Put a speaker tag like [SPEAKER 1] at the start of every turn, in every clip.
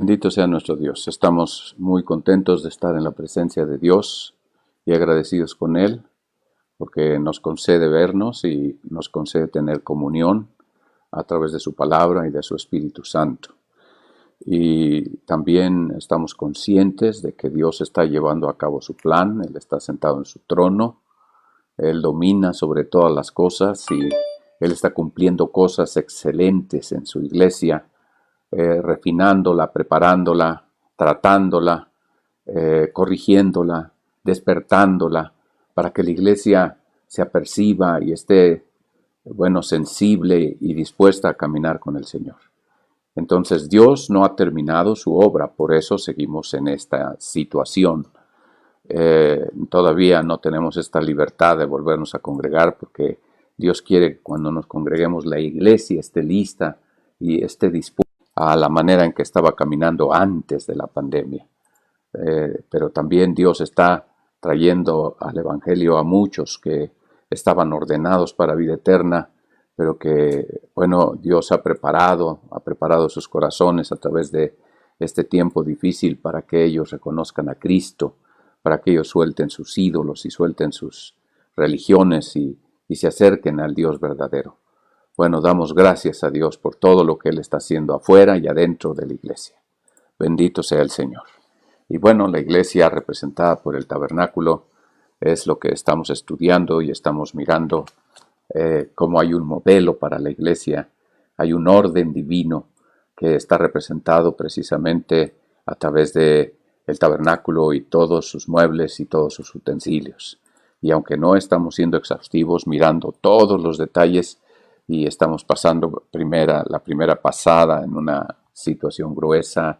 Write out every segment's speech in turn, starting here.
[SPEAKER 1] Bendito sea nuestro Dios. Estamos muy contentos de estar en la presencia de Dios y agradecidos con Él porque nos concede vernos y nos concede tener comunión a través de su palabra y de su Espíritu Santo. Y también estamos conscientes de que Dios está llevando a cabo su plan. Él está sentado en su trono, Él domina sobre todas las cosas y Él está cumpliendo cosas excelentes en su iglesia, refinándola, preparándola, tratándola, corrigiéndola, despertándola, para que la iglesia se aperciba y esté, sensible y dispuesta a caminar con el Señor. Entonces Dios no ha terminado su obra, por eso seguimos en esta situación. Todavía no tenemos esta libertad de volvernos a congregar porque Dios quiere que cuando nos congreguemos la iglesia esté lista y esté dispuesta a la manera en que estaba caminando antes de la pandemia. Pero también Dios está trayendo al Evangelio a muchos que estaban ordenados para vida eterna, pero que, Dios ha preparado sus corazones a través de este tiempo difícil para que ellos reconozcan a Cristo, para que ellos suelten sus ídolos y suelten sus religiones y se acerquen al Dios verdadero. Damos gracias a Dios por todo lo que Él está haciendo afuera y adentro de la iglesia. Bendito sea el Señor. Y la iglesia representada por el tabernáculo es lo que estamos estudiando y estamos mirando cómo hay un modelo para la iglesia, hay un orden divino que está representado precisamente a través de el tabernáculo y todos sus muebles y todos sus utensilios. Y aunque no estamos siendo exhaustivos mirando todos los detalles y estamos pasando la primera pasada en una situación gruesa,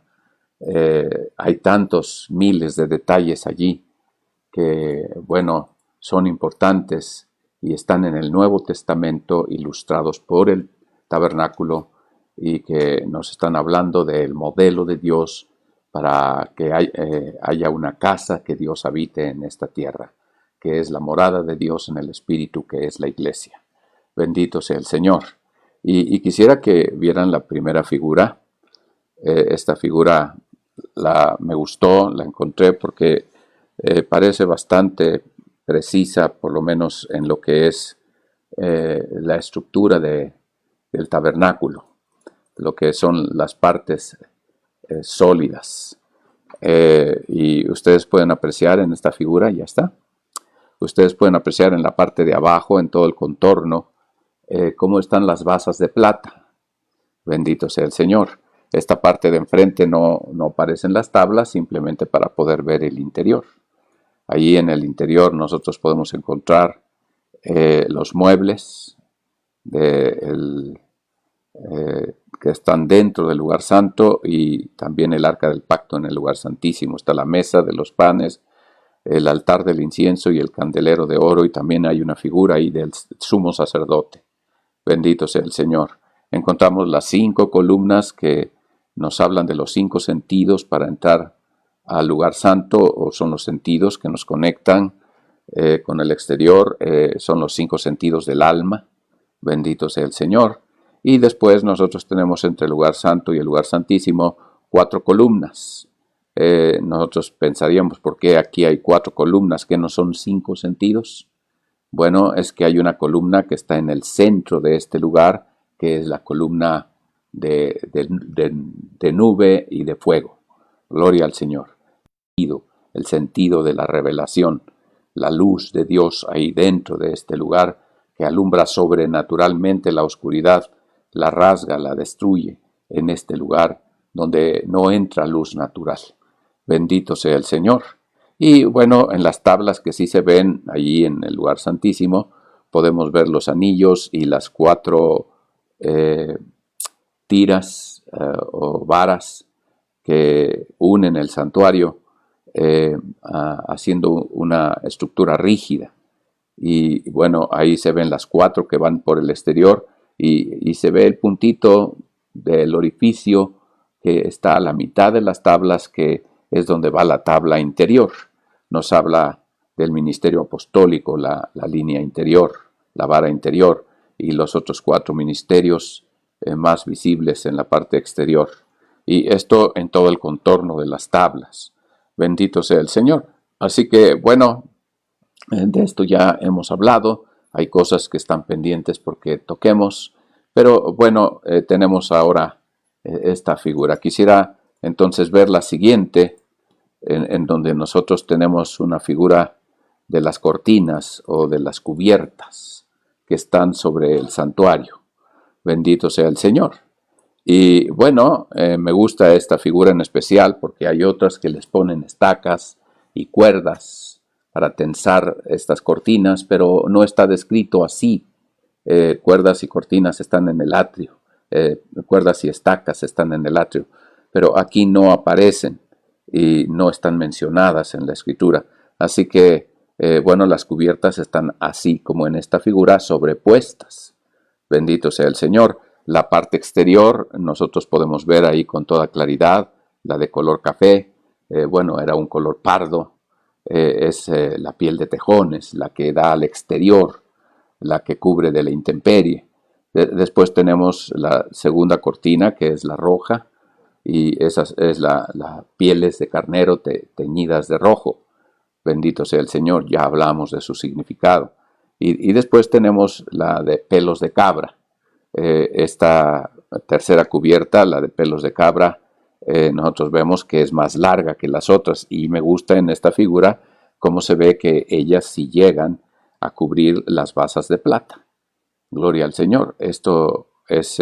[SPEAKER 1] hay tantos miles de detalles allí que, son importantes y están en el Nuevo Testamento ilustrados por el tabernáculo y que nos están hablando del modelo de Dios para que haya una casa que Dios habite en esta tierra, que es la morada de Dios en el Espíritu, que es la iglesia. Bendito sea el Señor. Y quisiera que vieran la primera figura. Esta figura me gustó, la encontré porque parece bastante precisa, por lo menos en lo que es la estructura del tabernáculo, lo que son las partes sólidas. Y ustedes pueden apreciar en esta figura, ya está. Ustedes pueden apreciar en la parte de abajo, en todo el contorno, cómo están las basas de plata. Bendito sea el Señor. Esta parte de enfrente no aparecen las tablas, simplemente para poder ver el interior. Allí en el interior nosotros podemos encontrar los muebles que están dentro del lugar santo y también el arca del pacto en el lugar santísimo. Está la mesa de los panes, el altar del incienso y el candelero de oro, y también hay una figura ahí del sumo sacerdote. Bendito sea el Señor. Encontramos las 5 columnas que nos hablan de los 5 sentidos para entrar al lugar santo, o son los sentidos que nos conectan con el exterior, son los 5 sentidos del alma. Bendito sea el Señor. Y después nosotros tenemos entre el lugar santo y el lugar santísimo 4 columnas. Nosotros pensaríamos, ¿por qué aquí hay 4 columnas que no son 5 sentidos? Es que hay una columna que está en el centro de este lugar, que es la columna de nube y de fuego. Gloria al Señor. El sentido de la revelación, la luz de Dios ahí dentro de este lugar que alumbra sobrenaturalmente la oscuridad, la rasga, la destruye en este lugar donde no entra luz natural. Bendito sea el Señor. Y en las tablas que sí se ven allí en el lugar santísimo, podemos ver los anillos y las 4 tiras o varas que unen el santuario, haciendo una estructura rígida. Y ahí se ven las 4 que van por el exterior y se ve el puntito del orificio que está a la mitad de las tablas, que es donde va la tabla interior. Nos habla del ministerio apostólico, la línea interior, la vara interior, y los otros 4 ministerios más visibles en la parte exterior. y esto en todo el contorno de las tablas. Bendito sea el Señor. Así que, bueno, de esto ya hemos hablado. Hay cosas que están pendientes porque toquemos, pero bueno, tenemos ahora esta figura. Quisiera entonces ver la siguiente, en donde nosotros tenemos una figura de las cortinas o de las cubiertas que están sobre el santuario. Bendito sea el Señor. Y bueno, me gusta esta figura en especial porque hay otras que les ponen estacas y cuerdas para tensar estas cortinas, pero no está descrito así. Cuerdas y cortinas están en el atrio, cuerdas y estacas están en el atrio, pero aquí no aparecen y no están mencionadas en la escritura. Así que, bueno, las cubiertas están así como en esta figura, sobrepuestas. Bendito sea el Señor. La parte exterior nosotros podemos ver ahí con toda claridad, la de color café, bueno, era un color pardo, es la piel de tejones, la que da al exterior, la que cubre de la intemperie. Después tenemos la segunda cortina, que es la roja, y esa es la pieles de carnero teñidas de rojo. Bendito sea el Señor, ya hablamos de su significado. Y después tenemos la de pelos de cabra. Esta tercera cubierta, la de pelos de cabra, nosotros vemos que es más larga que las otras y me gusta en esta figura cómo se ve que ellas sí llegan a cubrir las basas de plata. Gloria al Señor. Esto es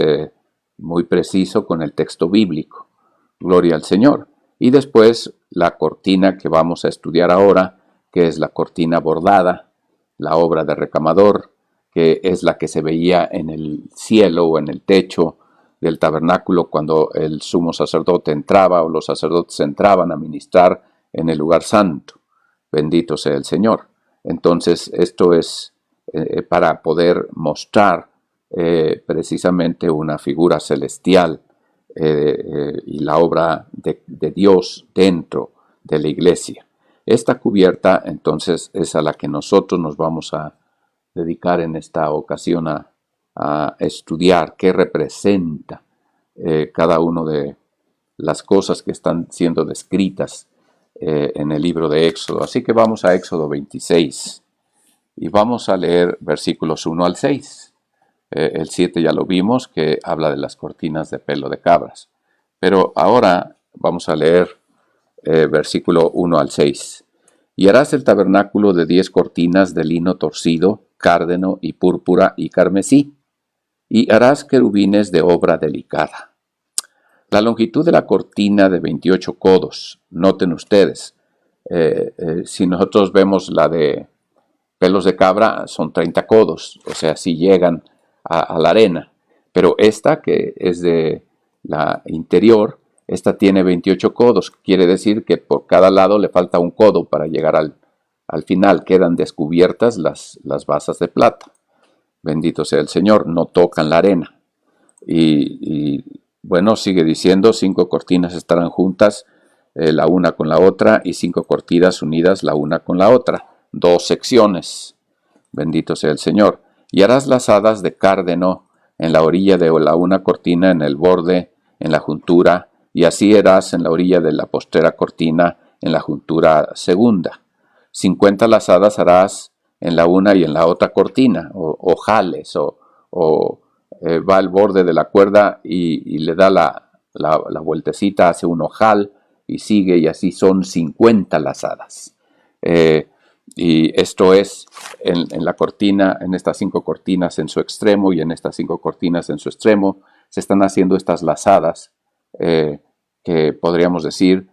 [SPEAKER 1] muy preciso con el texto bíblico. Gloria al Señor. Y después la cortina que vamos a estudiar ahora, que es la cortina bordada, la obra de recamador, que es la que se veía en el cielo o en el techo del tabernáculo cuando el sumo sacerdote entraba o los sacerdotes entraban a ministrar en el lugar santo. Bendito sea el Señor. Entonces, esto es para poder mostrar precisamente una figura celestial y la obra de Dios dentro de la iglesia. Esta cubierta, entonces, es a la que nosotros nos vamos a dedicar en esta ocasión a estudiar qué representa cada una de las cosas que están siendo descritas en el libro de Éxodo. Así que vamos a Éxodo 26 y vamos a leer versículos 1 al 6. El 7 ya lo vimos, que habla de las cortinas de pelo de cabras. Pero ahora vamos a leer versículo 1 al 6. Y harás el tabernáculo de 10 cortinas de lino torcido, cárdeno y púrpura y carmesí, y harás querubines de obra delicada. La longitud de la cortina de 28 codos. Noten ustedes, si nosotros vemos la de pelos de cabra, son 30 codos, o sea, si llegan a la arena. Pero esta, que es de la interior, esta tiene 28 codos. Quiere decir que por cada lado le falta un codo para llegar al final. Quedan descubiertas las basas de plata. Bendito sea el Señor, no tocan la arena. Y bueno, sigue diciendo, 5 cortinas estarán juntas, la una con la otra, y 5 cortinas unidas la una con la otra. 2 secciones. Bendito sea el Señor. Y harás lazadas de cárdeno en la orilla de la una cortina, en el borde, en la juntura, y así harás en la orilla de la postrera cortina, en la juntura segunda. 50 lazadas harás en la una y en la otra cortina, o ojales, va al borde de la cuerda y le da la vueltecita, hace un ojal y sigue, y así son 50 lazadas. Y esto es en la cortina, en estas 5 cortinas en su extremo y en estas 5 cortinas en su extremo, se están haciendo estas lazadas que podríamos decir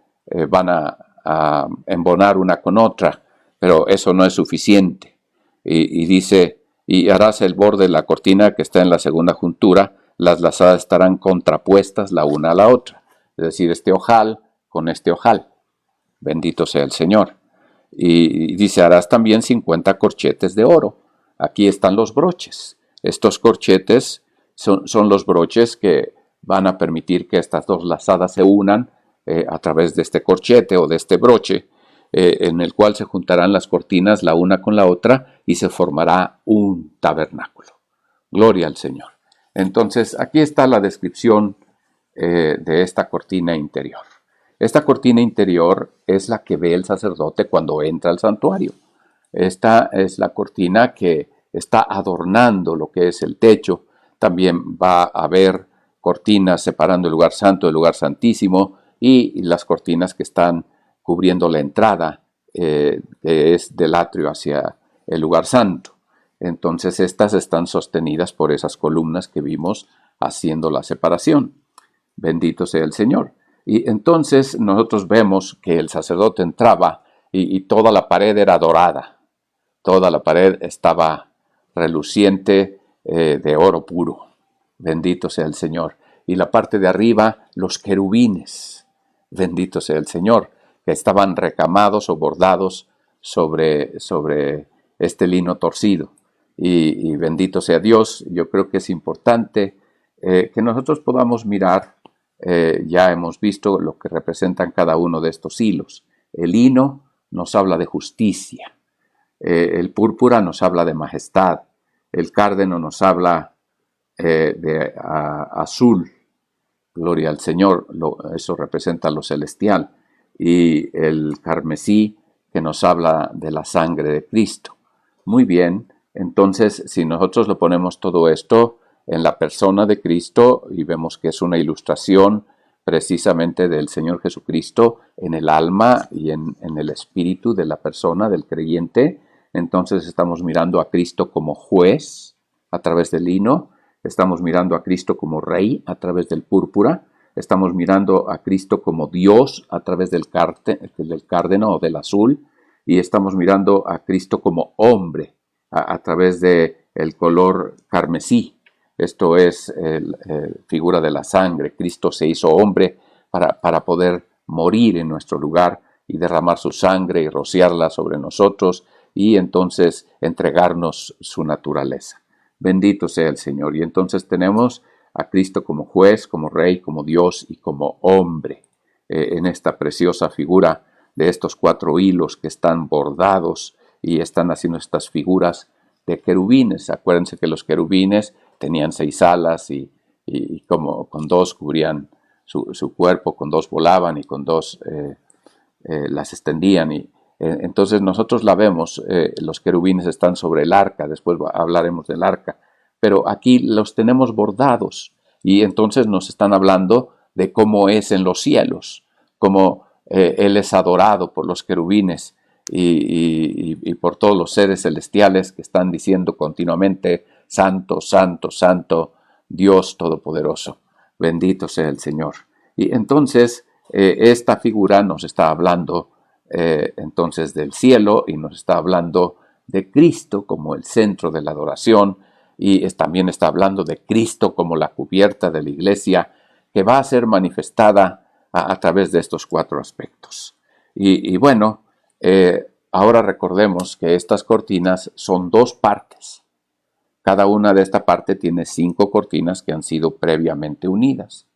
[SPEAKER 1] van a embonar una con otra, pero eso no es suficiente. Y dice, y harás el borde de la cortina que está en la segunda juntura, las lazadas estarán contrapuestas la una a la otra, es decir, este ojal con este ojal. Bendito sea el Señor. Y dice, harás también 50 corchetes de oro. Aquí están los broches. Estos corchetes son los broches que van a permitir que estas dos lazadas se unan a través de este corchete o de este broche, en el cual se juntarán las cortinas la una con la otra y se formará un tabernáculo. Gloria al Señor. Entonces, aquí está la descripción de esta cortina interior. Esta cortina interior es la que ve el sacerdote cuando entra al santuario. Esta es la cortina que está adornando lo que es el techo. También va a haber cortinas separando el lugar santo del lugar santísimo y las cortinas que están cubriendo la entrada, que es del atrio hacia el lugar santo. Entonces estas están sostenidas por esas columnas que vimos haciendo la separación. Bendito sea el Señor. Y entonces nosotros vemos que el sacerdote entraba y toda la pared era dorada. Toda la pared estaba reluciente de oro puro. Bendito sea el Señor. Y la parte de arriba, los querubines. Bendito sea el Señor, que estaban recamados o bordados sobre este lino torcido. Y bendito sea Dios. Yo creo que es importante que nosotros podamos mirar. Ya hemos visto lo que representan cada uno de estos hilos. El lino nos habla de justicia. El púrpura nos habla de majestad. El cárdeno nos habla de azul. Gloria al Señor. Eso representa lo celestial. Y el carmesí que nos habla de la sangre de Cristo. Muy bien. Entonces, si nosotros lo ponemos todo esto en la persona de Cristo y vemos que es una ilustración precisamente del Señor Jesucristo en el alma y en el espíritu de la persona, del creyente, entonces estamos mirando a Cristo como juez a través del lino, estamos mirando a Cristo como rey a través del púrpura, estamos mirando a Cristo como Dios a través del cárdeno o del azul, y estamos mirando a Cristo como hombre a través del color carmesí. Esto es figura de la sangre. Cristo se hizo hombre para poder morir en nuestro lugar y derramar su sangre y rociarla sobre nosotros y entonces entregarnos su naturaleza. Bendito sea el Señor. Y entonces tenemos a Cristo como juez, como rey, como Dios y como hombre en esta preciosa figura de estos 4 hilos que están bordados y están haciendo estas figuras de querubines. Acuérdense que los querubines tenían 6 alas y como con 2 cubrían su cuerpo, con 2 volaban y con 2 las extendían. Entonces nosotros la vemos, los querubines están sobre el arca, después hablaremos del arca, pero aquí los tenemos bordados y entonces nos están hablando de cómo es en los cielos, cómo Él es adorado por los querubines y por todos los seres celestiales que están diciendo continuamente, Santo, Santo, Santo, Dios Todopoderoso, bendito sea el Señor. Y entonces esta figura nos está hablando entonces del cielo y nos está hablando de Cristo como el centro de la adoración y también está hablando de Cristo como la cubierta de la iglesia que va a ser manifestada a través de estos 4 aspectos. Y bueno, ahora recordemos que estas cortinas son 2 partes. Cada una de esta parte tiene 5 cortinas que han sido previamente unidas.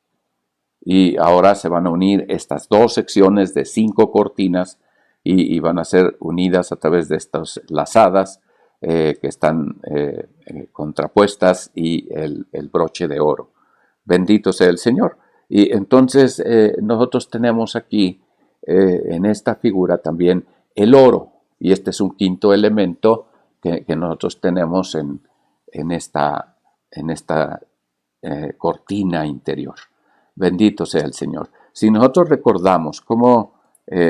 [SPEAKER 1] Y ahora se van a unir estas 2 secciones de 5 cortinas y van a ser unidas a través de estas lazadas que están contrapuestas y el broche de oro. Bendito sea el Señor. Y entonces nosotros tenemos aquí en esta figura también el oro. Y este es un 5.º elemento que nosotros tenemos en esta cortina interior. Bendito sea el Señor. Si nosotros recordamos cómo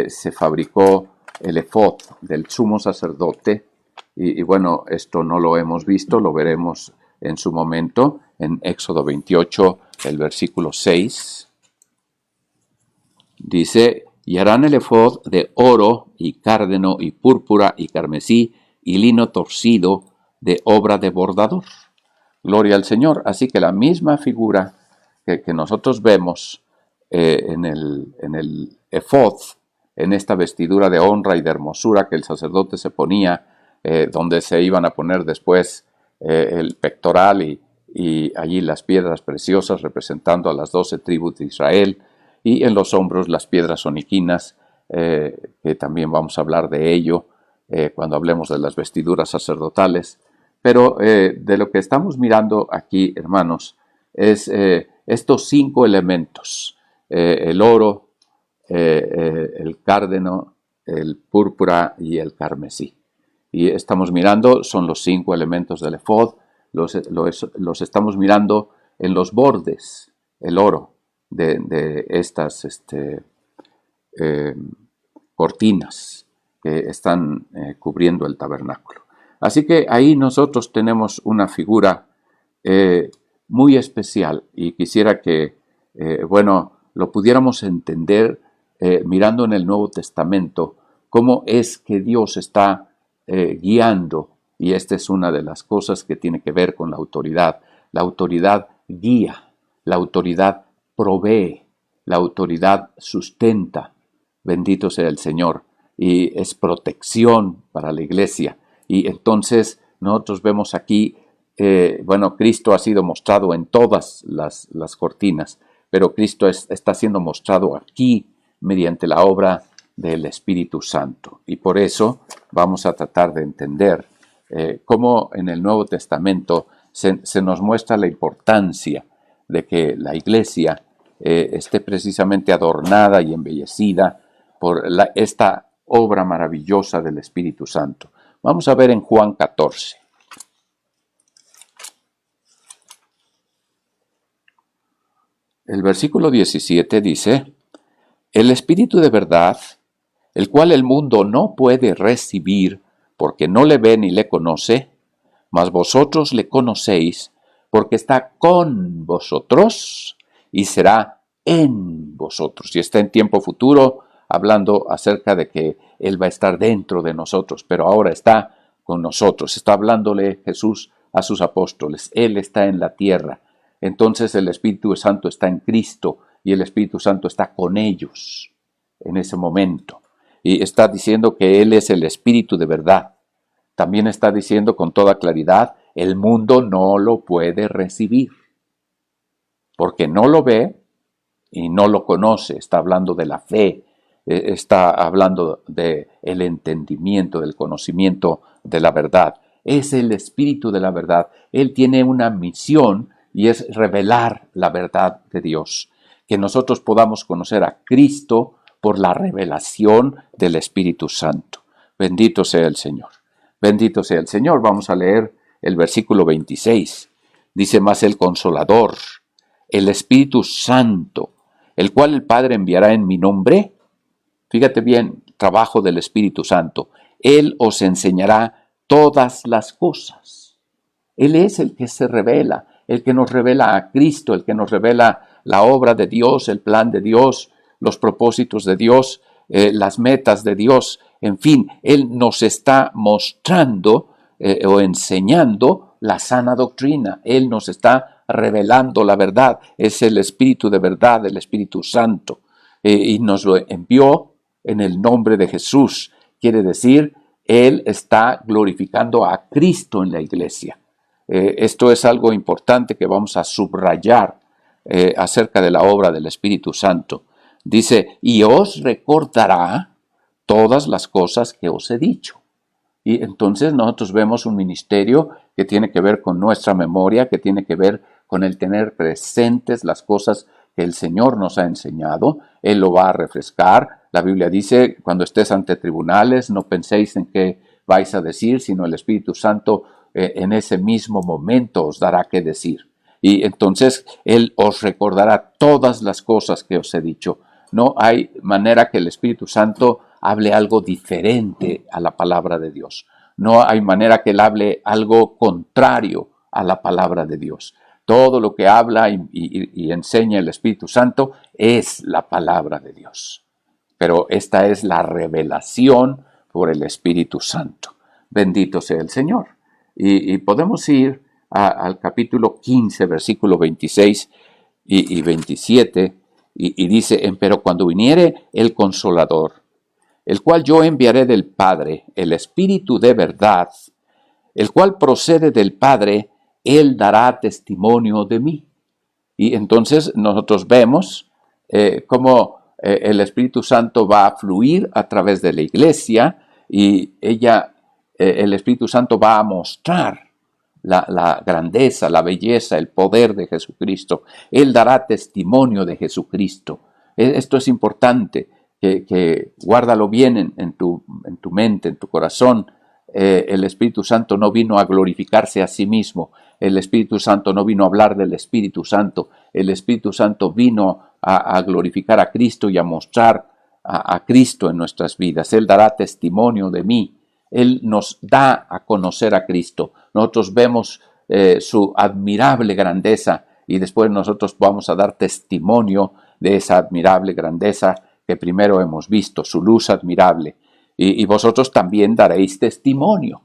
[SPEAKER 1] se fabricó el efod del sumo sacerdote, y bueno, esto no lo hemos visto, lo veremos en su momento, en Éxodo 28, el versículo 6, dice, y harán el efod de oro y cárdeno y púrpura y carmesí y lino torcido de obra de bordador. Gloria al Señor. Así que la misma figura que nosotros vemos en el efod, en esta vestidura de honra y de hermosura que el sacerdote se ponía, donde se iban a poner después el pectoral y allí las piedras preciosas representando a las 12 tribus de Israel, y en los hombros las piedras oniquinas, que también vamos a hablar de ello cuando hablemos de las vestiduras sacerdotales. Pero de lo que estamos mirando aquí, hermanos, es estos 5 elementos, el oro, el cárdeno, el púrpura y el carmesí. Y estamos mirando, son los 5 elementos del efod, los estamos mirando en los bordes, el oro de estas cortinas que están cubriendo el tabernáculo. Así que ahí nosotros tenemos una figura muy especial y quisiera que, lo pudiéramos entender mirando en el Nuevo Testamento cómo es que Dios está guiando, y esta es una de las cosas que tiene que ver con la autoridad. La autoridad guía, la autoridad provee, la autoridad sustenta. Bendito sea el Señor. Y es protección para la iglesia. Y entonces nosotros vemos aquí, Cristo ha sido mostrado en todas las cortinas, pero Cristo está siendo mostrado aquí mediante la obra del Espíritu Santo. Y por eso vamos a tratar de entender cómo en el Nuevo Testamento se nos muestra la importancia de que la iglesia esté precisamente adornada y embellecida por esta obra maravillosa del Espíritu Santo. Vamos a ver en Juan 14. El versículo 17 dice: el Espíritu de verdad, el cual el mundo no puede recibir porque no le ve ni le conoce, mas vosotros le conocéis porque está con vosotros y será en vosotros. Y está en tiempo futuro hablando acerca de que Él va a estar dentro de nosotros, pero ahora está con nosotros. Está hablándole Jesús a sus apóstoles. Él está en la tierra. Entonces el Espíritu Santo está en Cristo y el Espíritu Santo está con ellos en ese momento. Y está diciendo que Él es el Espíritu de verdad. También está diciendo con toda claridad, el mundo no lo puede recibir, porque no lo ve y no lo conoce. Está hablando de la fe, está hablando del entendimiento, del conocimiento de la verdad. Es el Espíritu de la verdad. Él tiene una misión y es revelar la verdad de Dios. Que nosotros podamos conocer a Cristo por la revelación del Espíritu Santo. Bendito sea el Señor. Bendito sea el Señor. Vamos a leer el versículo 26. Dice: mas el Consolador, el Espíritu Santo, el cual el Padre enviará en mi nombre. Fíjate bien, trabajo del Espíritu Santo. Él os enseñará todas las cosas. Él es el que se revela, el que nos revela a Cristo, el que nos revela la obra de Dios, el plan de Dios, los propósitos de Dios, las metas de Dios. En fin, Él nos está mostrando o enseñando la sana doctrina. Él nos está revelando la verdad. Es el Espíritu de verdad, el Espíritu Santo. Y nos lo envió en el nombre de Jesús. Quiere decir, Él está glorificando a Cristo en la iglesia. Esto es algo importante que vamos a subrayar acerca de la obra del Espíritu Santo. Dice: y os recordará todas las cosas que os he dicho. Y entonces nosotros vemos un ministerio que tiene que ver con nuestra memoria, que tiene que ver con el tener presentes las cosas que el Señor nos ha enseñado. Él lo va a refrescar. La Biblia dice: cuando estés ante tribunales, no penséis en qué vais a decir, sino el Espíritu Santo en ese mismo momento os dará qué decir. Y entonces Él os recordará todas las cosas que os he dicho. No hay manera que el Espíritu Santo hable algo diferente a la palabra de Dios. No hay manera que Él hable algo contrario a la palabra de Dios. Todo lo que habla y enseña el Espíritu Santo es la palabra de Dios. Pero esta es la revelación por el Espíritu Santo. Bendito sea el Señor. Y podemos ir al capítulo 15, versículo 26 y 27, y dice: pero cuando viniere el Consolador, el cual yo enviaré del Padre, el Espíritu de verdad, el cual procede del Padre, Él dará testimonio de mí. Y entonces nosotros vemos cómo el Espíritu Santo va a fluir a través de la iglesia, y el Espíritu Santo va a mostrar la grandeza, la belleza, el poder de Jesucristo. Él dará testimonio de Jesucristo. Esto es importante, que guárdalo bien en tu mente, en tu corazón. El Espíritu Santo no vino a glorificarse a sí mismo. El Espíritu Santo no vino a hablar del Espíritu Santo. El Espíritu Santo vino a glorificar a Cristo y a mostrar a Cristo en nuestras vidas. Él dará testimonio de mí. Él nos da a conocer a Cristo. Nosotros vemos su admirable grandeza y después nosotros vamos a dar testimonio de esa admirable grandeza que primero hemos visto, su luz admirable. Y vosotros también daréis testimonio,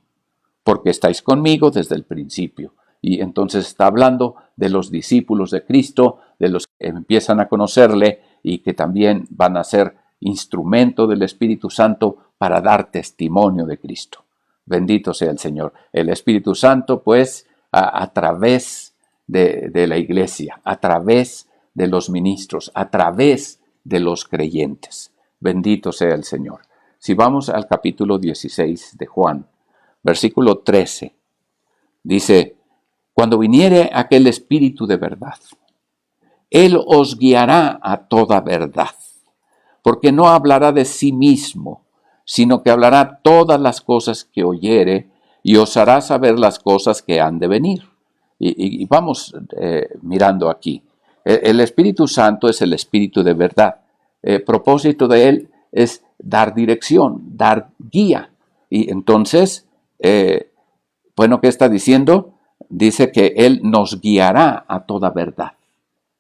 [SPEAKER 1] porque estáis conmigo desde el principio. Y entonces está hablando de los discípulos de Cristo, de los que empiezan a conocerle y que también van a ser instrumento del Espíritu Santo para dar testimonio de Cristo. Bendito sea el Señor. El Espíritu Santo, pues, a través de la iglesia, a través de los ministros, a través de los creyentes. Bendito sea el Señor. Si vamos al capítulo 16 de Juan, versículo 13, dice: cuando viniere aquel Espíritu de verdad, Él os guiará a toda verdad, porque no hablará de sí mismo, sino que hablará todas las cosas que oyere y os hará saber las cosas que han de venir. Y vamos mirando aquí. El Espíritu Santo es el Espíritu de verdad. El propósito de Él es dar dirección, dar guía. Y entonces, bueno, ¿qué está diciendo? Dice que Él nos guiará a toda verdad.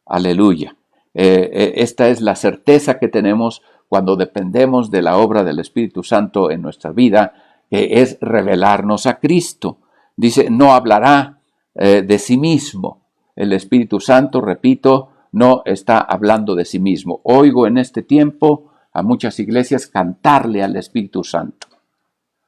[SPEAKER 1] Aleluya. Esta es la certeza que tenemos cuando dependemos de la obra del Espíritu Santo en nuestra vida, que es revelarnos a Cristo. Dice, no hablará de sí mismo. El Espíritu Santo, repito, no está hablando de sí mismo. Oigo en este tiempo a muchas iglesias cantarle al Espíritu Santo.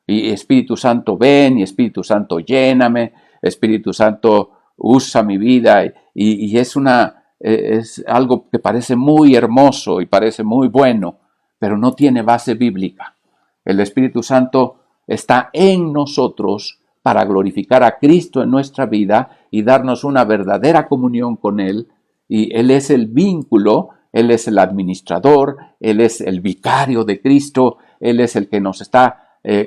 [SPEAKER 1] Y Espíritu Santo, ven, y Espíritu Santo, lléname, Espíritu Santo, usa mi vida. Y es algo que parece muy hermoso y parece muy bueno, pero no tiene base bíblica. El Espíritu Santo está en nosotros para glorificar a Cristo en nuestra vida y darnos una verdadera comunión con Él. Y Él es el vínculo, Él es el administrador, Él es el vicario de Cristo, Él es el que nos está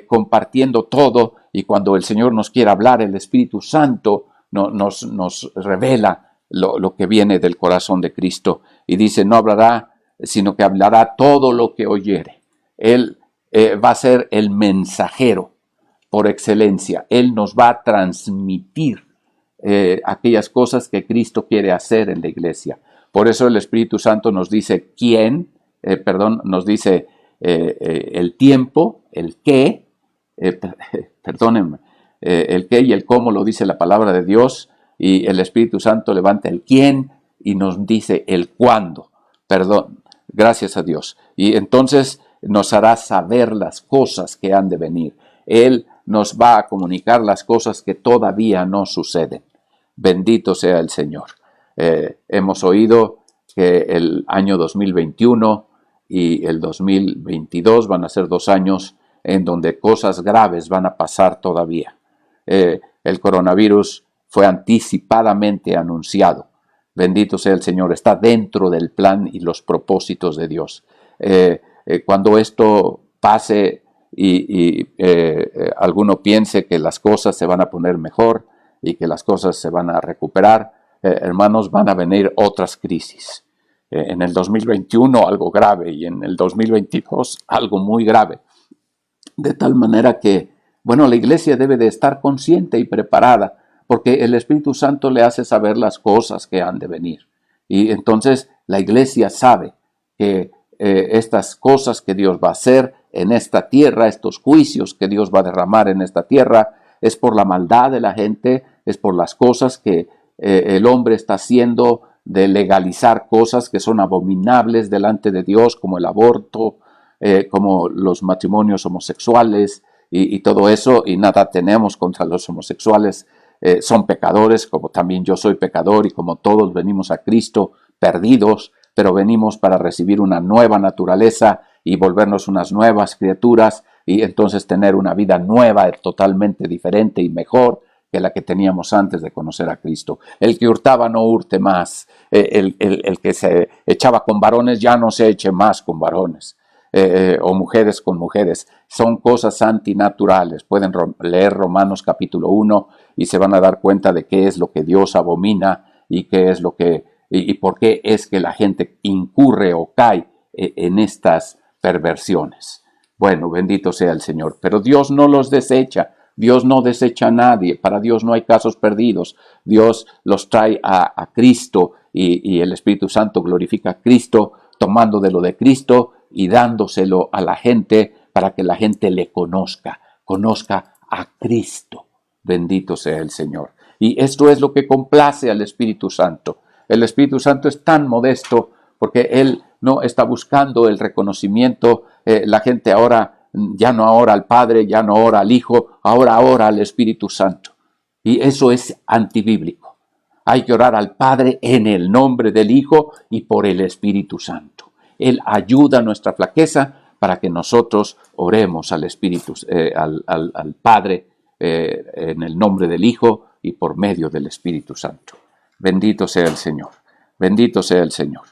[SPEAKER 1] compartiendo todo. Y cuando el Señor nos quiere hablar, el Espíritu Santo nos revela lo que viene del corazón de Cristo. Y dice, no hablará, sino que hablará todo lo que oyere. Él va a ser el mensajero por excelencia. Él nos va a transmitir aquellas cosas que Cristo quiere hacer en la iglesia. Por eso el Espíritu Santo nos dice nos dice el tiempo, el qué, perdónenme, el qué y el cómo lo dice la palabra de Dios, y el Espíritu Santo levanta el quién y nos dice el cuándo. Perdón, gracias a Dios. Y entonces nos hará saber las cosas que han de venir. Él nos va a comunicar las cosas que todavía no suceden. Bendito sea el Señor. Hemos oído que el año 2021 y el 2022 van a ser 2 años en donde cosas graves van a pasar todavía. El coronavirus fue anticipadamente anunciado. Bendito sea el Señor, está dentro del plan y los propósitos de Dios. Cuando esto pase y alguno piense que las cosas se van a poner mejor y que las cosas se van a recuperar, hermanos, van a venir otras crisis. En el 2021 algo grave y en el 2022 algo muy grave. De tal manera que, bueno, la iglesia debe de estar consciente y preparada, porque el Espíritu Santo le hace saber las cosas que han de venir. Y entonces la iglesia sabe que estas cosas que Dios va a hacer en esta tierra, estos juicios que Dios va a derramar en esta tierra, es por la maldad de la gente, es por las cosas que el hombre está haciendo, de legalizar cosas que son abominables delante de Dios, como el aborto, como los matrimonios homosexuales y todo eso, y nada tenemos contra los homosexuales. Son pecadores, como también yo soy pecador, y como todos venimos a Cristo perdidos, pero venimos para recibir una nueva naturaleza y volvernos unas nuevas criaturas, y entonces tener una vida nueva, totalmente diferente y mejor que la que teníamos antes de conocer a Cristo. El que hurtaba no hurte más. El que se echaba con varones ya no se eche más con varones. O mujeres con mujeres. Son cosas antinaturales. Pueden leer Romanos capítulo 1 y se van a dar cuenta de qué es lo que Dios abomina y qué es lo que, y por qué es que la gente incurre o cae en estas perversiones. Bueno, bendito sea el Señor. Pero Dios no los desecha. Dios no desecha a nadie. Para Dios no hay casos perdidos. Dios los trae a Cristo y el Espíritu Santo glorifica a Cristo tomando de lo de Cristo y dándoselo a la gente para que la gente le conozca a Cristo. Bendito sea el Señor. Y esto es lo que complace al Espíritu Santo. El Espíritu Santo es tan modesto porque Él no está buscando el reconocimiento. La gente ahora, ya no ora al Padre, ya no ora al Hijo, ahora ora al Espíritu Santo. Y eso es antibíblico. Hay que orar al Padre en el nombre del Hijo y por el Espíritu Santo. Él ayuda a nuestra flaqueza para que nosotros oremos al Espíritu, al Padre en el nombre del Hijo y por medio del Espíritu Santo. Bendito sea el Señor. Bendito sea el Señor.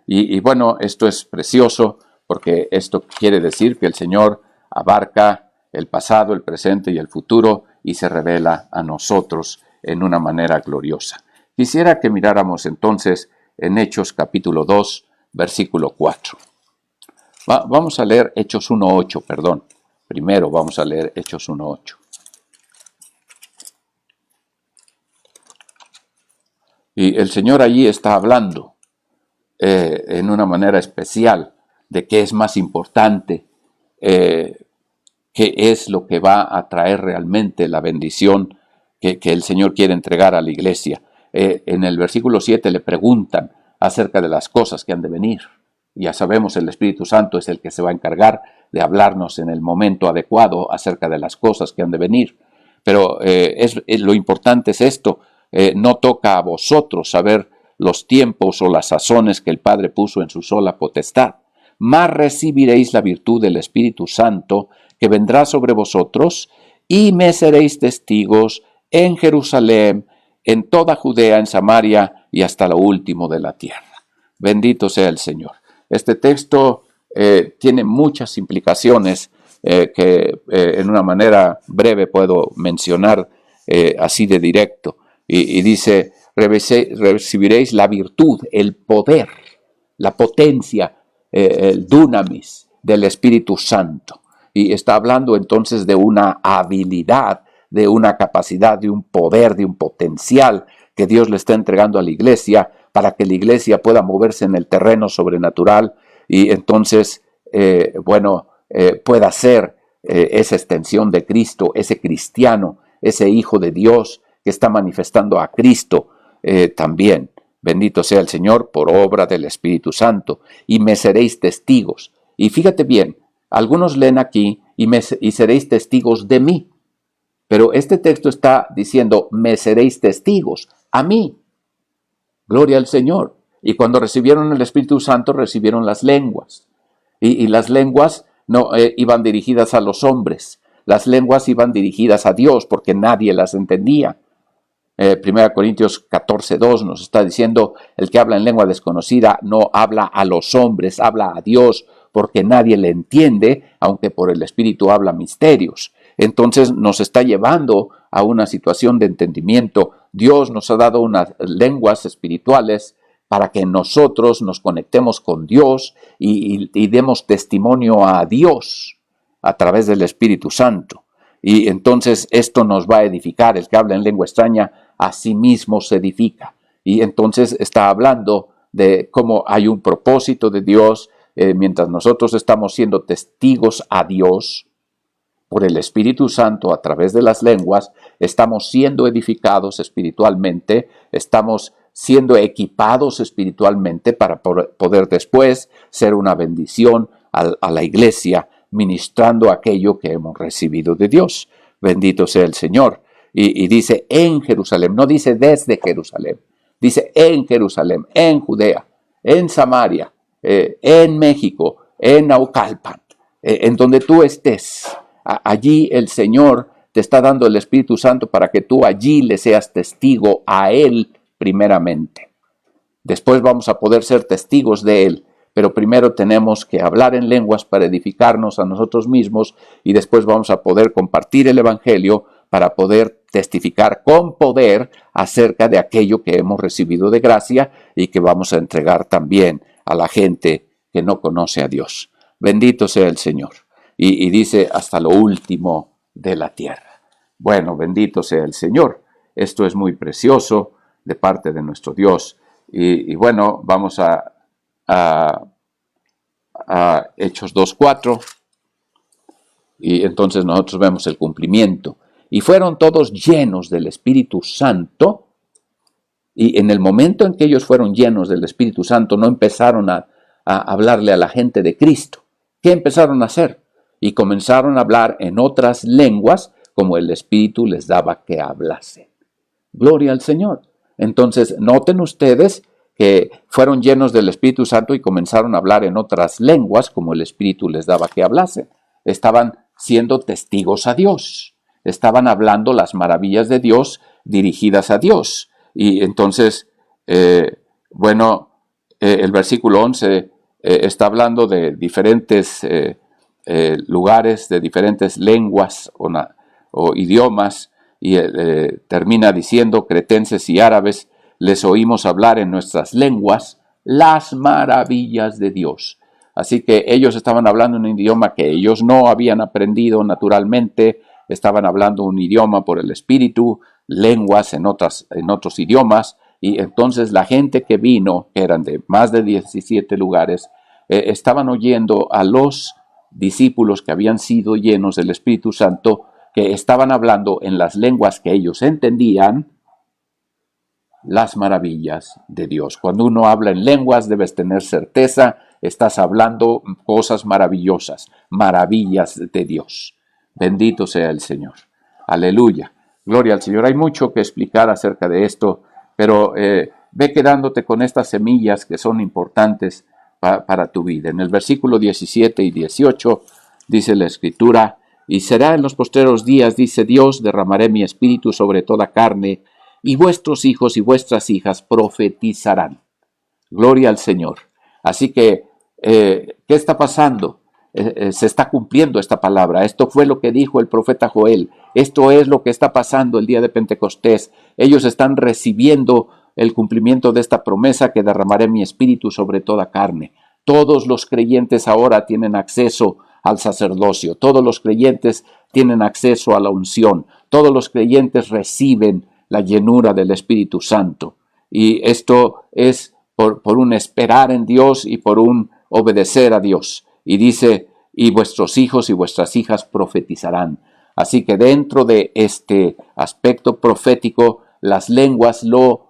[SPEAKER 1] Y bueno, esto es precioso porque esto quiere decir que el Señor abarca el pasado, el presente y el futuro y se revela a nosotros en una manera gloriosa. Quisiera que miráramos entonces en Hechos capítulo 2, versículo 4. Vamos a leer Hechos 1:8, perdón. Primero vamos a leer Hechos 1:8. Y el Señor allí está hablando en una manera especial de qué es más importante, qué es lo que va a traer realmente la bendición que el Señor quiere entregar a la iglesia. En el versículo 7 le preguntan acerca de las cosas que han de venir. Ya sabemos, el Espíritu Santo es el que se va a encargar de hablarnos en el momento adecuado acerca de las cosas que han de venir. Pero lo importante es esto, no toca a vosotros saber los tiempos o las sazones que el Padre puso en su sola potestad, mas recibiréis la virtud del Espíritu Santo que vendrá sobre vosotros y me seréis testigos en Jerusalén, en toda Judea, en Samaria y hasta lo último de la tierra. Bendito sea el Señor. Este texto tiene muchas implicaciones que en una manera breve puedo mencionar así de directo. Y dice, recibiréis la virtud, el poder, la potencia, el dunamis del Espíritu Santo. Y está hablando entonces de una habilidad, de una capacidad, de un poder, de un potencial que Dios le está entregando a la iglesia para que la iglesia pueda moverse en el terreno sobrenatural y entonces, pueda ser esa extensión de Cristo, ese cristiano, ese hijo de Dios que está manifestando a Cristo también. Bendito sea el Señor por obra del Espíritu Santo y me seréis testigos. Y fíjate bien, algunos leen aquí y seréis testigos de mí. Pero este texto está diciendo, me seréis testigos a mí. Gloria al Señor. Y cuando recibieron el Espíritu Santo, recibieron las lenguas. Y las lenguas no iban dirigidas a los hombres. Las lenguas iban dirigidas a Dios porque nadie las entendía. 1 Corintios 14:2 nos está diciendo, el que habla en lengua desconocida no habla a los hombres, habla a Dios, porque nadie le entiende, aunque por el Espíritu habla misterios. Entonces nos está llevando a una situación de entendimiento. Dios nos ha dado unas lenguas espirituales para que nosotros nos conectemos con Dios y demos testimonio a Dios a través del Espíritu Santo. Y entonces esto nos va a edificar. El que habla en lengua extraña a sí mismo se edifica. Y entonces está hablando de cómo hay un propósito de Dios. Mientras nosotros estamos siendo testigos a Dios por el Espíritu Santo a través de las lenguas, estamos siendo edificados espiritualmente, estamos siendo equipados espiritualmente para poder después ser una bendición a la iglesia, ministrando aquello que hemos recibido de Dios. Bendito sea el Señor. Y dice en Jerusalén, no dice desde Jerusalén, dice en Jerusalén, en Judea, en Samaria, en México, en Naucalpan, en donde tú estés. Allí el Señor te está dando el Espíritu Santo para que tú allí le seas testigo a Él primeramente. Después vamos a poder ser testigos de Él, pero primero tenemos que hablar en lenguas para edificarnos a nosotros mismos y después vamos a poder compartir el Evangelio para poder testificar con poder acerca de aquello que hemos recibido de gracia y que vamos a entregar también a la gente que no conoce a Dios. Bendito sea el Señor. Y dice hasta lo último de la tierra. Bueno, bendito sea el Señor. Esto es muy precioso de parte de nuestro Dios. Y bueno, vamos a Hechos 2:4. Y entonces nosotros vemos el cumplimiento. Y fueron todos llenos del Espíritu Santo. Y en el momento en que ellos fueron llenos del Espíritu Santo, no empezaron a hablarle a la gente de Cristo. ¿Qué empezaron a hacer? Y comenzaron a hablar en otras lenguas como el Espíritu les daba que hablasen. Gloria al Señor. Entonces, noten ustedes que fueron llenos del Espíritu Santo y comenzaron a hablar en otras lenguas como el Espíritu les daba que hablasen. Estaban siendo testigos a Dios. Estaban hablando las maravillas de Dios dirigidas a Dios. Y entonces, el versículo 11 está hablando de diferentes lugares, de diferentes lenguas o idiomas, y termina diciendo: cretenses y árabes, les oímos hablar en nuestras lenguas las maravillas de Dios. Así que ellos estaban hablando en un idioma que ellos no habían aprendido naturalmente, estaban hablando un idioma por el Espíritu, lenguas en otros idiomas, y entonces la gente que vino, que eran de más de 17 lugares, estaban oyendo a los discípulos que habían sido llenos del Espíritu Santo, que estaban hablando en las lenguas que ellos entendían las maravillas de Dios. Cuando uno habla en lenguas, debes tener certeza, estás hablando cosas maravillosas, maravillas de Dios. Bendito sea el Señor. Aleluya. Gloria al Señor. Hay mucho que explicar acerca de esto, pero ve quedándote con estas semillas que son importantes para tu vida. En el versículo 17 y 18 dice la Escritura: y será en los postreros días, dice Dios, derramaré mi espíritu sobre toda carne, y vuestros hijos y vuestras hijas profetizarán. Gloria al Señor. Así que, ¿qué está pasando? Se está cumpliendo esta palabra. Esto fue lo que dijo el profeta Joel. Esto es lo que está pasando el día de Pentecostés. Ellos están recibiendo el cumplimiento de esta promesa, que derramaré mi espíritu sobre toda carne. Todos los creyentes ahora tienen acceso al sacerdocio. Todos los creyentes tienen acceso a la unción. Todos los creyentes reciben la llenura del Espíritu Santo. Y esto es por un esperar en Dios y por un obedecer a Dios. Y dice: y vuestros hijos y vuestras hijas profetizarán. Así que dentro de este aspecto profético, las lenguas lo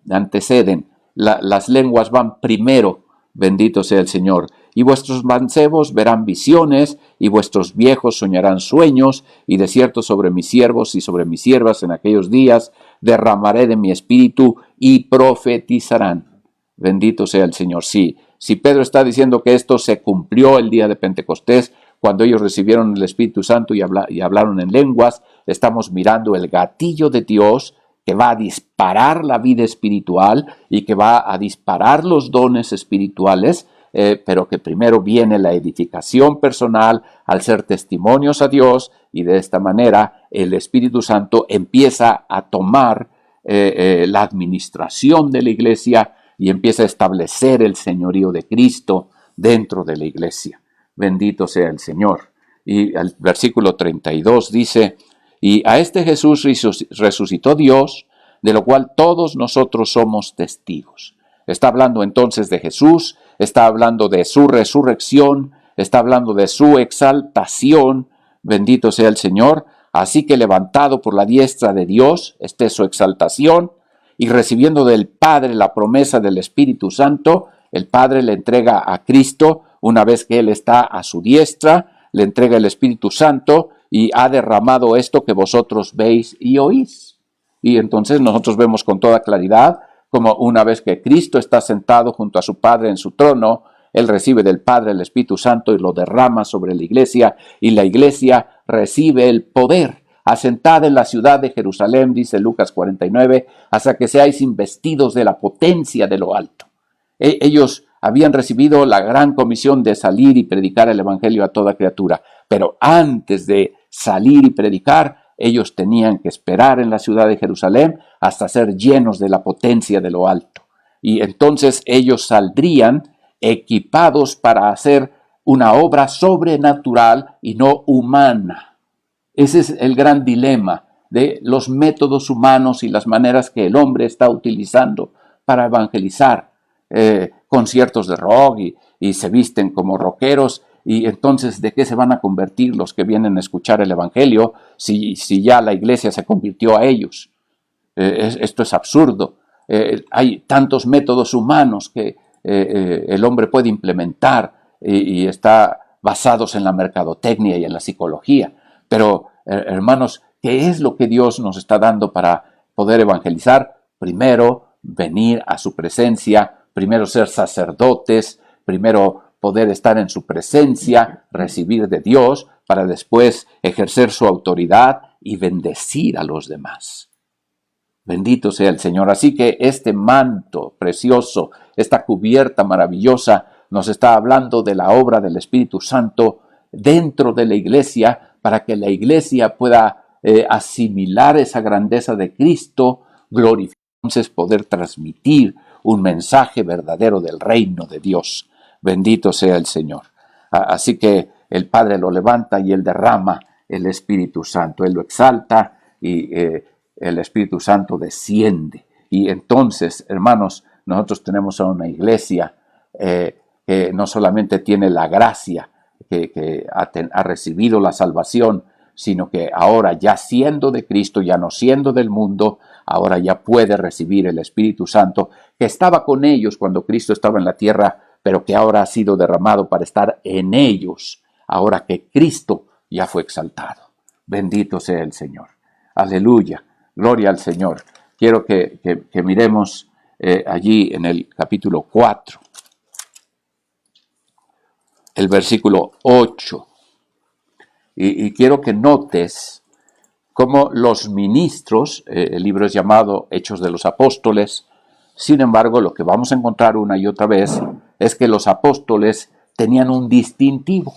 [SPEAKER 1] anteceden. Las lenguas van primero. Bendito sea el Señor. Y vuestros mancebos verán visiones, y vuestros viejos soñarán sueños, y de cierto sobre mis siervos y sobre mis siervas en aquellos días derramaré de mi espíritu, y profetizarán. Bendito sea el Señor. Sí, si Pedro está diciendo que esto se cumplió el día de Pentecostés, cuando ellos recibieron el Espíritu Santo y hablaron en lenguas, estamos mirando el gatillo de Dios que va a disparar la vida espiritual y que va a disparar los dones espirituales, pero que primero viene la edificación personal al ser testimonios a Dios, y de esta manera el Espíritu Santo empieza a tomar la administración de la iglesia y empieza a establecer el señorío de Cristo dentro de la iglesia. Bendito sea el Señor. Y el versículo 32 dice: y a este Jesús resucitó Dios, de lo cual todos nosotros somos testigos. Está hablando entonces de Jesús, está hablando de su resurrección, está hablando de su exaltación. Bendito sea el Señor. Así que levantado por la diestra de Dios, esta es su exaltación, y recibiendo del Padre la promesa del Espíritu Santo, el Padre le entrega a Cristo, una vez que Él está a su diestra, le entrega el Espíritu Santo, y ha derramado esto que vosotros veis y oís. Y entonces nosotros vemos con toda claridad como una vez que Cristo está sentado junto a su Padre en su trono, Él recibe del Padre el Espíritu Santo y lo derrama sobre la iglesia, y la iglesia recibe el poder asentad en la ciudad de Jerusalén, dice Lucas 49, hasta que seáis investidos de la potencia de lo alto. Ellos habían recibido la gran comisión de salir y predicar el evangelio a toda criatura, pero antes de salir y predicar, ellos tenían que esperar en la ciudad de Jerusalén hasta ser llenos de la potencia de lo alto. Y entonces ellos saldrían equipados para hacer una obra sobrenatural y no humana. Ese es el gran dilema de los métodos humanos y las maneras que el hombre está utilizando para evangelizar. Conciertos de rock y se visten como rockeros, y entonces ¿de qué se van a convertir los que vienen a escuchar el evangelio si ya la iglesia se convirtió a ellos? Esto es absurdo. Hay tantos métodos humanos que el hombre puede implementar y está basados en la mercadotecnia y en la psicología. Pero, hermanos, ¿qué es lo que Dios nos está dando para poder evangelizar? Primero, venir a su presencia, primero ser sacerdotes, primero poder estar en su presencia, recibir de Dios, para después ejercer su autoridad y bendecir a los demás. Bendito sea el Señor. Así que este manto precioso, esta cubierta maravillosa, nos está hablando de la obra del Espíritu Santo dentro de la iglesia, para que la iglesia pueda asimilar esa grandeza de Cristo, glorificar, entonces poder transmitir un mensaje verdadero del reino de Dios. Bendito sea el Señor. Así que el Padre lo levanta y Él derrama el Espíritu Santo. Él lo exalta y el Espíritu Santo desciende. Y entonces, hermanos, nosotros tenemos a una iglesia que no solamente tiene la gracia, que ha recibido la salvación, sino que ahora, ya siendo de Cristo, ya no siendo del mundo, ahora ya puede recibir el Espíritu Santo, que estaba con ellos cuando Cristo estaba en la tierra, pero que ahora ha sido derramado para estar en ellos, ahora que Cristo ya fue exaltado. Bendito sea el Señor. Aleluya. Gloria al Señor. Quiero que miremos allí en el capítulo 4, el versículo 8. Y quiero que notes cómo los ministros, el libro es llamado Hechos de los Apóstoles. Sin embargo, lo que vamos a encontrar una y otra vez es que los apóstoles tenían un distintivo.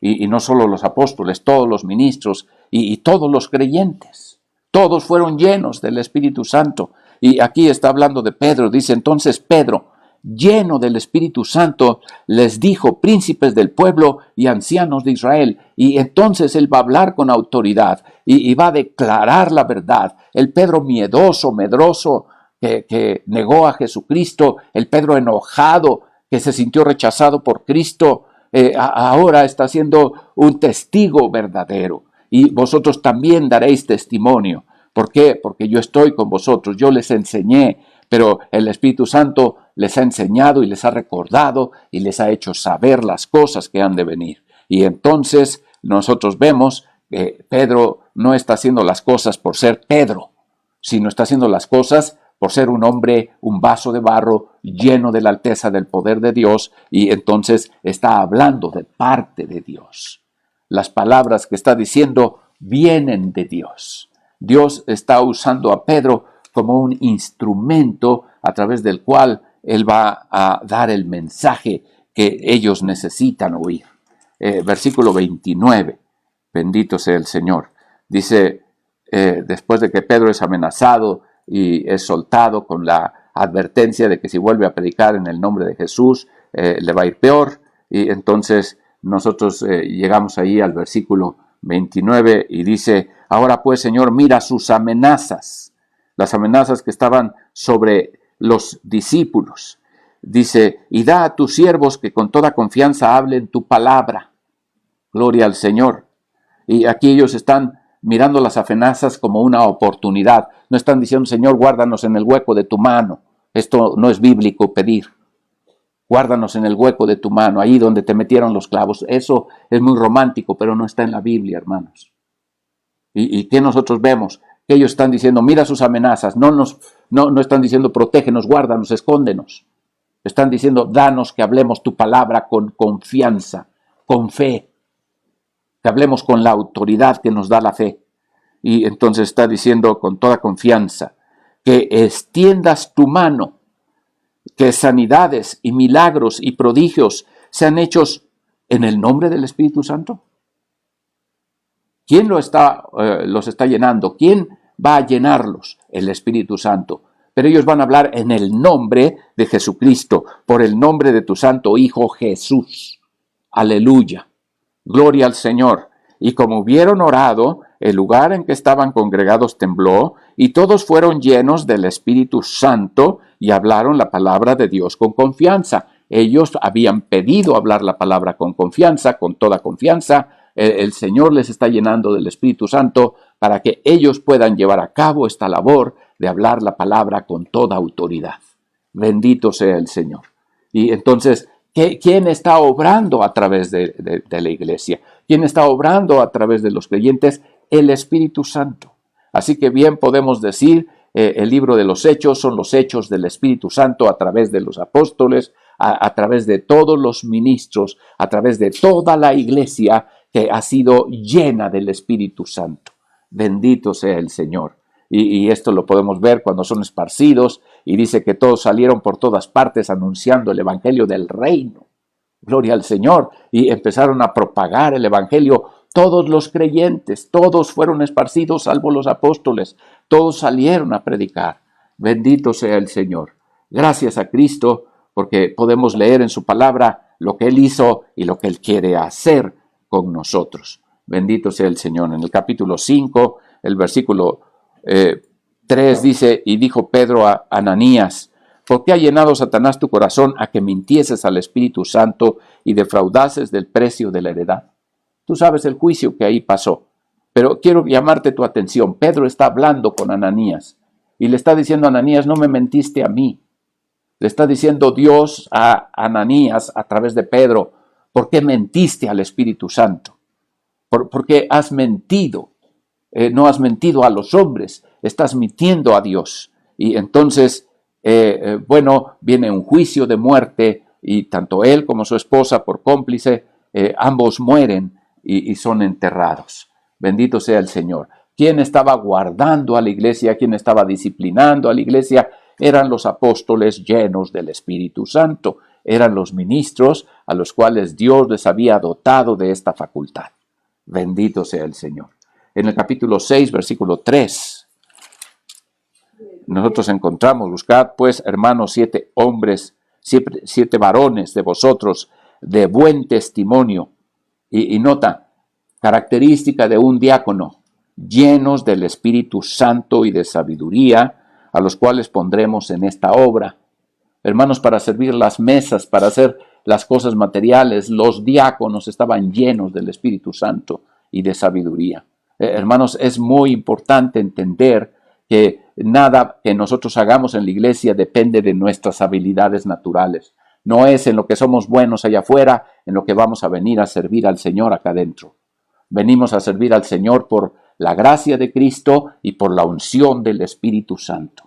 [SPEAKER 1] Y no solo los apóstoles, todos los ministros y todos los creyentes. Todos fueron llenos del Espíritu Santo. Y aquí está hablando de Pedro. Dice entonces Pedro, lleno del Espíritu Santo, les dijo: príncipes del pueblo y ancianos de Israel. Y entonces él va a hablar con autoridad y va a declarar la verdad. El Pedro miedoso, medroso, que negó a Jesucristo, el Pedro enojado, que se sintió rechazado por Cristo, ahora está siendo un testigo verdadero. Y vosotros también daréis testimonio. ¿Por qué? Porque yo estoy con vosotros, yo les enseñé, pero el Espíritu Santo les ha enseñado y les ha recordado y les ha hecho saber las cosas que han de venir. Y entonces nosotros vemos que Pedro no está haciendo las cosas por ser Pedro, sino está haciendo las cosas por ser un hombre, un vaso de barro lleno de la alteza del poder de Dios, y entonces está hablando de parte de Dios. Las palabras que está diciendo vienen de Dios. Dios está usando a Pedro como un instrumento a través del cual él va a dar el mensaje que ellos necesitan oír. Versículo 29, bendito sea el Señor. Dice, después de que Pedro es amenazado y es soltado con la advertencia de que si vuelve a predicar en el nombre de Jesús, le va a ir peor. Y entonces nosotros llegamos ahí al versículo 29 y dice: ahora pues, Señor, mira sus amenazas, las amenazas que estaban sobre los discípulos. Dice: y da a tus siervos que con toda confianza hablen tu palabra. Gloria al Señor. Y aquí ellos están mirando las amenazas como una oportunidad. No están diciendo: Señor, guárdanos en el hueco de tu mano. Esto no es bíblico pedir. Guárdanos en el hueco de tu mano, ahí donde te metieron los clavos. Eso es muy romántico, pero no está en la Biblia, hermanos. ¿Y qué nosotros vemos? Que ellos están diciendo: mira sus amenazas. No están diciendo: protégenos, guárdanos, escóndenos. Están diciendo: danos que hablemos tu palabra con confianza, con fe. Que hablemos con la autoridad que nos da la fe. Y entonces está diciendo con toda confianza que extiendas tu mano, que sanidades y milagros y prodigios sean hechos en el nombre del Espíritu Santo. ¿Quién los está llenando? ¿Quién va a llenarlos? El Espíritu Santo. Pero ellos van a hablar en el nombre de Jesucristo, por el nombre de tu Santo Hijo Jesús. Aleluya. Gloria al Señor. Y como hubieron orado, el lugar en que estaban congregados tembló, y todos fueron llenos del Espíritu Santo y hablaron la palabra de Dios con confianza. Ellos habían pedido hablar la palabra con confianza, con toda confianza. El Señor les está llenando del Espíritu Santo para que ellos puedan llevar a cabo esta labor de hablar la palabra con toda autoridad. Bendito sea el Señor. Y entonces, ¿quién está obrando a través de la iglesia? ¿Quién está obrando a través de los creyentes? El Espíritu Santo. Así que bien podemos decir, el libro de los Hechos son los hechos del Espíritu Santo a través de los apóstoles, a través de todos los ministros, a través de toda la iglesia que ha sido llena del Espíritu Santo. Bendito sea el Señor. Y esto lo podemos ver cuando son esparcidos, y dice que todos salieron por todas partes anunciando el evangelio del reino. Gloria al Señor. Y empezaron a propagar el evangelio. Todos los creyentes, todos fueron esparcidos, salvo los apóstoles. Todos salieron a predicar. Bendito sea el Señor. Gracias a Cristo, porque podemos leer en su palabra lo que Él hizo y lo que Él quiere hacer con nosotros. Bendito sea el Señor. En el capítulo 5, el versículo 3 dice, y dijo Pedro a Ananías, ¿por qué ha llenado Satanás tu corazón a que mintieses al Espíritu Santo y defraudases del precio de la heredad? Tú sabes el juicio que ahí pasó, pero quiero llamarte tu atención. Pedro está hablando con Ananías y le está diciendo a Ananías, no me mentiste a mí. Le está diciendo Dios a Ananías a través de Pedro, ¿por qué mentiste al Espíritu Santo? ¿Por qué has mentido? No has mentido a los hombres, estás mintiendo a Dios. Y entonces, viene un juicio de muerte y tanto él como su esposa por cómplice, ambos mueren y son enterrados. Bendito sea el Señor. ¿Quién estaba guardando a la iglesia? ¿Quién estaba disciplinando a la iglesia? Eran los apóstoles llenos del Espíritu Santo. Eran los ministros a los cuales Dios les había dotado de esta facultad. Bendito sea el Señor. En el capítulo 6, versículo 3, nosotros encontramos, buscad pues, hermanos, 7 hombres, 7 varones de vosotros de buen testimonio. Y nota, característica de un diácono, llenos del Espíritu Santo y de sabiduría, a los cuales pondremos en esta obra. Hermanos, para servir las mesas, para hacer las cosas materiales, los diáconos estaban llenos del Espíritu Santo y de sabiduría. Hermanos, es muy importante entender que nada que nosotros hagamos en la iglesia depende de nuestras habilidades naturales. No es en lo que somos buenos allá afuera, en lo que vamos a venir a servir al Señor acá adentro. Venimos a servir al Señor por la gracia de Cristo y por la unción del Espíritu Santo.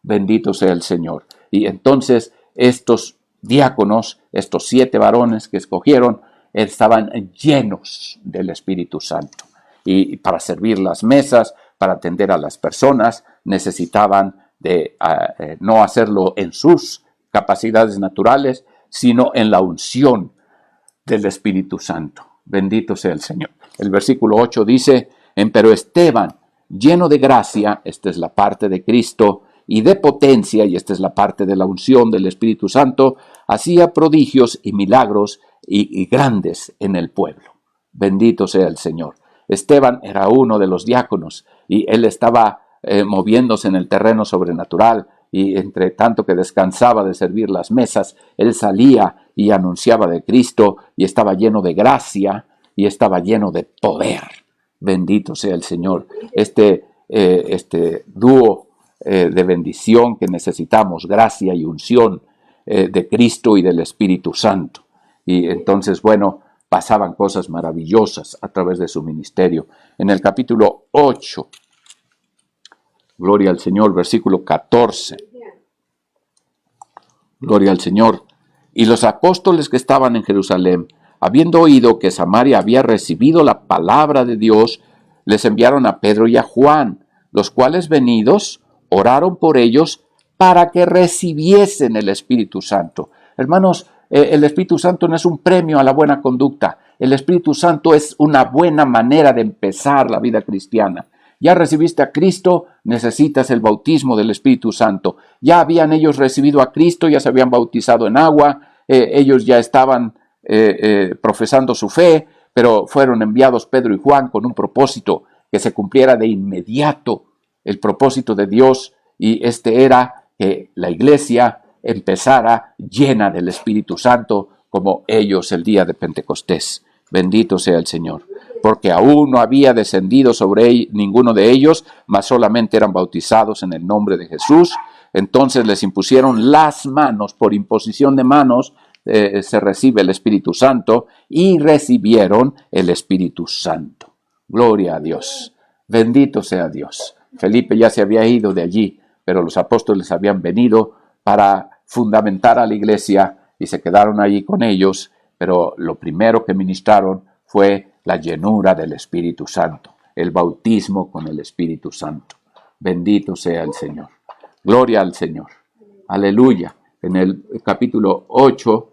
[SPEAKER 1] Bendito sea el Señor. Y entonces estos diáconos, estos 7 varones que escogieron, estaban llenos del Espíritu Santo. Y para servir las mesas, para atender a las personas, necesitaban de no hacerlo en sus capacidades naturales, sino en la unción del Espíritu Santo. Bendito sea el Señor. El versículo 8 dice, empero Esteban, lleno de gracia, esta es la parte de Cristo, y de potencia, y esta es la parte de la unción del Espíritu Santo, hacía prodigios y milagros y grandes en el pueblo. Bendito sea el Señor. Esteban era uno de los diáconos y él estaba moviéndose en el terreno sobrenatural, y entre tanto que descansaba de servir las mesas, él salía y anunciaba de Cristo y estaba lleno de gracia y estaba lleno de poder. Bendito sea el Señor. Este dúo de bendición que necesitamos, gracia y unción de Cristo y del Espíritu Santo. Y entonces, pasaban cosas maravillosas a través de su ministerio. En el capítulo 8, gloria al Señor, versículo 14. Gloria al Señor. Y los apóstoles que estaban en Jerusalén, habiendo oído que Samaria había recibido la palabra de Dios, les enviaron a Pedro y a Juan, los cuales venidos oraron por ellos para que recibiesen el Espíritu Santo. Hermanos, el Espíritu Santo no es un premio a la buena conducta. El Espíritu Santo es una buena manera de empezar la vida cristiana. Ya recibiste a Cristo, necesitas el bautismo del Espíritu Santo. Ya habían ellos recibido a Cristo, ya se habían bautizado en agua, ellos ya estaban profesando su fe, pero fueron enviados Pedro y Juan con un propósito, que se cumpliera de inmediato el propósito de Dios, y este era que la iglesia empezara llena del Espíritu Santo, como ellos el día de Pentecostés. Bendito sea el Señor, porque aún no había descendido sobre ninguno de ellos, mas solamente eran bautizados en el nombre de Jesús. Entonces les impusieron las manos, por imposición de manos se recibe el Espíritu Santo, y recibieron el Espíritu Santo. Gloria a Dios, bendito sea Dios. Felipe ya se había ido de allí, pero los apóstoles habían venido para fundamentar a la iglesia y se quedaron allí con ellos, pero lo primero que ministraron fue la llenura del Espíritu Santo, el bautismo con el Espíritu Santo. Bendito sea el Señor. Gloria al Señor. Aleluya. En el capítulo 8,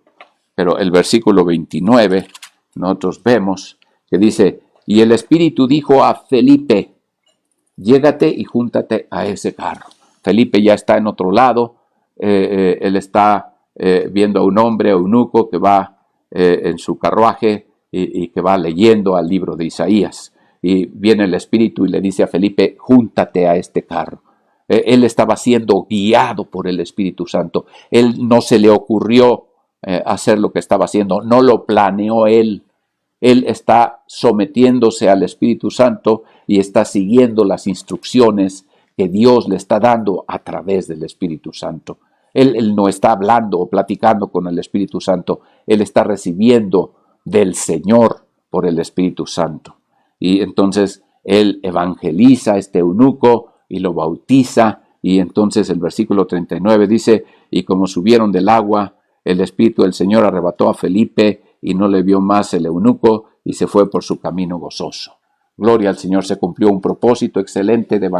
[SPEAKER 1] pero el versículo 29, nosotros vemos que dice: y el Espíritu dijo a Felipe, llégate y júntate a ese carro. Felipe ya está en otro lado, él está viendo a un hombre, eunuco, que va en su carruaje y que va leyendo al libro de Isaías. Y viene el Espíritu y le dice a Felipe, júntate a este carro. Él estaba siendo guiado por el Espíritu Santo. Él no se le ocurrió hacer lo que estaba haciendo, no lo planeó él. Él está sometiéndose al Espíritu Santo y está siguiendo las instrucciones que Dios le está dando a través del Espíritu Santo. Él no está hablando o platicando con el Espíritu Santo, él está recibiendo del Señor por el Espíritu Santo. Y entonces él evangeliza a este eunuco y lo bautiza, y entonces el versículo 39 dice: y como subieron del agua, el Espíritu del Señor arrebató a Felipe, y no le vio más el eunuco, y se fue por su camino gozoso. Gloria al Señor. Se cumplió un propósito excelente de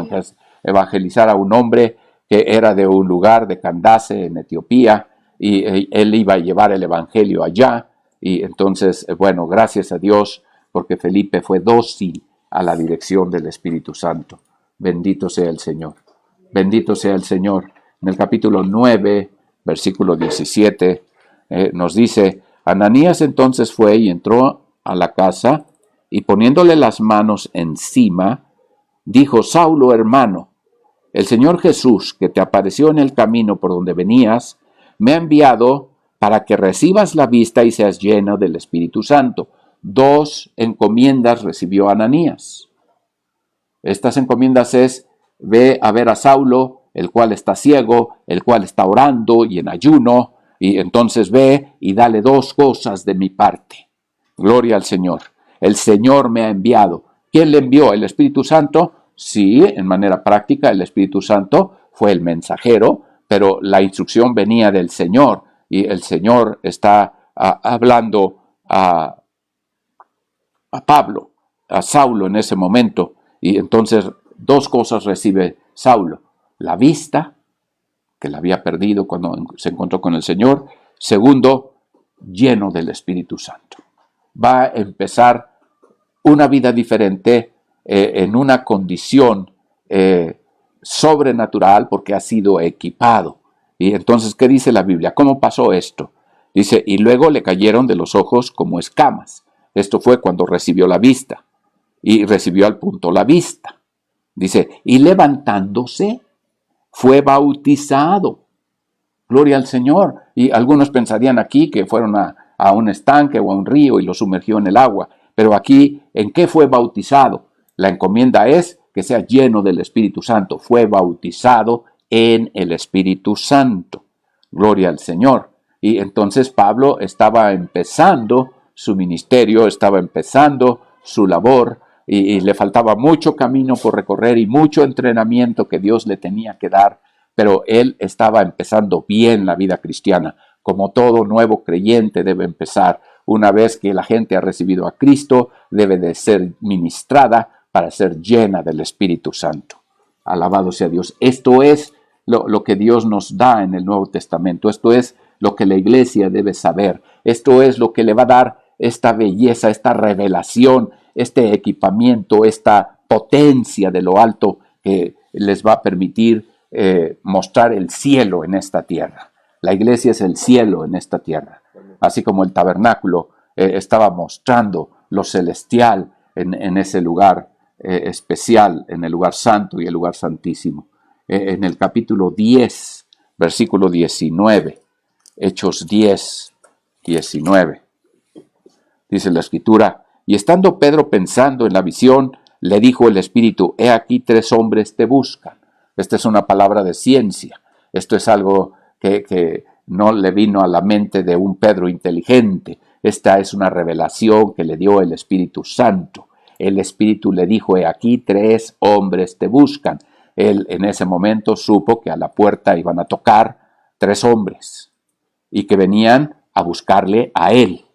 [SPEAKER 1] evangelizar a un hombre que era de un lugar de Candace, en Etiopía, y él iba a llevar el evangelio allá. Y entonces, bueno, gracias a Dios, porque Felipe fue dócil a la dirección del Espíritu Santo. Bendito sea el Señor. Bendito sea el Señor. En el capítulo 9, versículo 17, nos dice: Ananías entonces fue y entró a la casa, y poniéndole las manos encima, dijo: Saulo, hermano, el Señor Jesús, que te apareció en el camino por donde venías, me ha enviado para que recibas la vista y seas lleno del Espíritu Santo. 2 encomiendas recibió Ananías. Estas encomiendas es: ve a ver a Saulo, el cual está ciego, el cual está orando y en ayuno, y entonces ve y dale 2 cosas de mi parte. Gloria al Señor. El Señor me ha enviado. ¿Quién le envió? ¿El Espíritu Santo? Sí, en manera práctica el Espíritu Santo fue el mensajero, pero la instrucción venía del Señor, y el Señor está hablando a Pablo, a Saulo en ese momento, y entonces 2 cosas recibe Saulo: la vista, que la había perdido cuando se encontró con el Señor. Segundo, lleno del Espíritu Santo. Va a empezar una vida diferente, en una condición sobrenatural, porque ha sido equipado. Y entonces, ¿qué dice la Biblia? ¿Cómo pasó esto? Dice: y luego le cayeron de los ojos como escamas. Esto fue cuando recibió la vista, y recibió al punto la vista. Dice: y levantándose, fue bautizado. Gloria al Señor. Y algunos pensarían aquí que fueron a un estanque o a un río y lo sumergió en el agua. Pero aquí, ¿en qué fue bautizado? La encomienda es que sea lleno del Espíritu Santo. Fue bautizado en el Espíritu Santo. Gloria al Señor. Y entonces Pablo estaba empezando su ministerio, estaba empezando su labor, y le faltaba mucho camino por recorrer y mucho entrenamiento que Dios le tenía que dar, pero él estaba empezando bien la vida cristiana, como todo nuevo creyente debe empezar. Una vez que la gente ha recibido a Cristo, debe de ser ministrada para ser llena del Espíritu Santo. Alabado sea Dios. Esto es lo que Dios nos da en el Nuevo Testamento. Esto es lo que la iglesia debe saber. Esto es lo que le va a dar esta belleza, esta revelación, este equipamiento, esta potencia de lo alto que les va a permitir mostrar el cielo en esta tierra. La iglesia es el cielo en esta tierra. Así como el tabernáculo estaba mostrando lo celestial en ese lugar especial, en el lugar santo y el lugar santísimo. En el capítulo 10, versículo 19, Hechos 10, 19, dice la Escritura: y estando Pedro pensando en la visión, le dijo el Espíritu: he aquí 3 hombres te buscan. Esta es una palabra de ciencia. Esto es algo que no le vino a la mente de un Pedro inteligente. Esta es una revelación que le dio el Espíritu Santo. El Espíritu le dijo: he aquí 3 hombres te buscan. Él en ese momento supo que a la puerta iban a tocar 3 hombres y que venían a buscarle a él.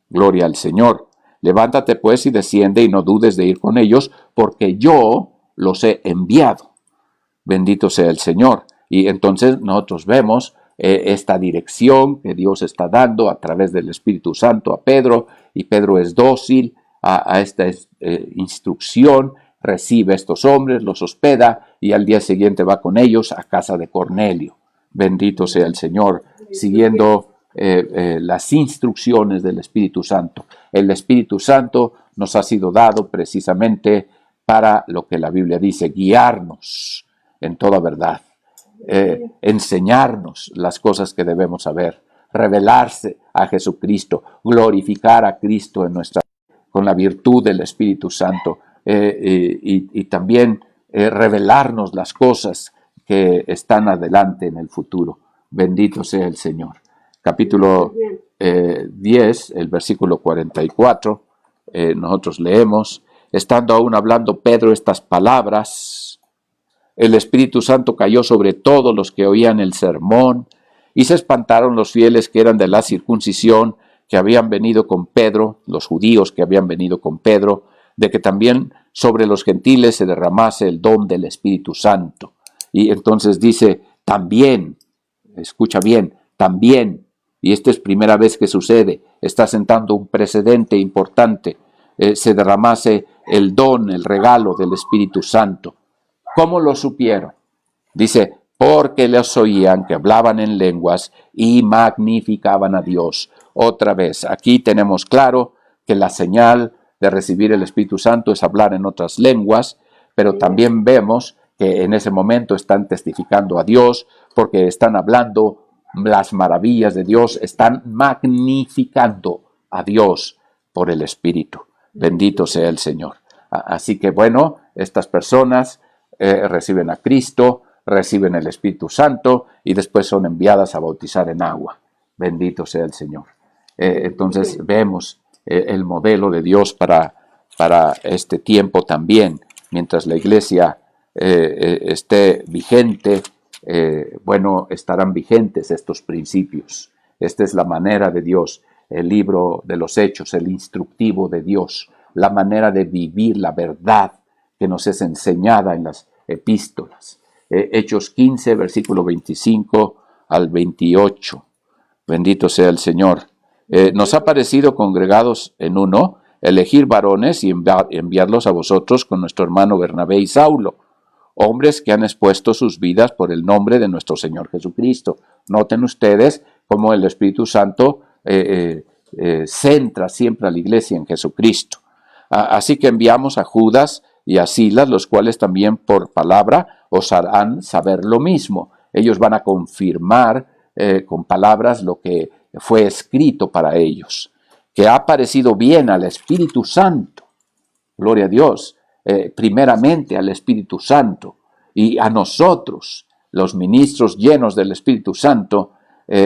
[SPEAKER 1] Gloria al Señor. Levántate pues y desciende y no dudes de ir con ellos, porque yo los he enviado. Bendito sea el Señor. Y entonces nosotros vemos esta dirección que Dios está dando a través del Espíritu Santo a Pedro, y Pedro es dócil a esta instrucción, recibe a estos hombres, los hospeda y al día siguiente va con ellos a casa de Cornelio. Bendito sea el Señor, siguiendo las instrucciones del Espíritu Santo. El Espíritu Santo nos ha sido dado precisamente para lo que la Biblia dice: guiarnos en toda verdad, enseñarnos las cosas que debemos saber, revelarse a Jesucristo, glorificar a Cristo en nuestra con la virtud del Espíritu Santo, y también revelarnos las cosas que están adelante en el futuro. Bendito sea el Señor. Capítulo 10, el versículo 44, nosotros leemos: estando aún hablando Pedro estas palabras, el Espíritu Santo cayó sobre todos los que oían el sermón, y se espantaron los fieles que eran de la circuncisión, que habían venido con Pedro, los judíos que habían venido con Pedro, de que también sobre los gentiles se derramase el don del Espíritu Santo. Y entonces dice: también, escucha bien, también, y esta es primera vez que sucede, está sentando un precedente importante, se derramase el don, el regalo del Espíritu Santo. ¿Cómo lo supieron? Dice: porque les oían que hablaban en lenguas y magnificaban a Dios. Otra vez, aquí tenemos claro que la señal de recibir el Espíritu Santo es hablar en otras lenguas, pero también vemos que en ese momento están testificando a Dios, porque están hablando las maravillas de Dios, están magnificando a Dios por el Espíritu. Bendito sea el Señor. Así que bueno, estas personas reciben a Cristo, reciben el Espíritu Santo y después son enviadas a bautizar en agua. Bendito sea el Señor. Entonces vemos el modelo de Dios para este tiempo también, mientras la iglesia esté vigente. Bueno, estarán vigentes estos principios. Esta es la manera de Dios, el libro de los Hechos, el instructivo de Dios, la manera de vivir la verdad que nos es enseñada en las epístolas. Hechos 15, versículo 25 al 28. Bendito sea el Señor. Nos ha parecido, congregados en uno, elegir varones y enviarlos a vosotros con nuestro hermano Bernabé y Saulo, hombres que han expuesto sus vidas por el nombre de nuestro Señor Jesucristo. Noten ustedes cómo el Espíritu Santo centra siempre a la iglesia en Jesucristo. Así que enviamos a Judas y a Silas, los cuales también por palabra os harán saber lo mismo. Ellos van a confirmar con palabras lo que fue escrito para ellos, que ha parecido bien al Espíritu Santo. Gloria a Dios. Primeramente al Espíritu Santo y a nosotros, los ministros llenos del Espíritu Santo,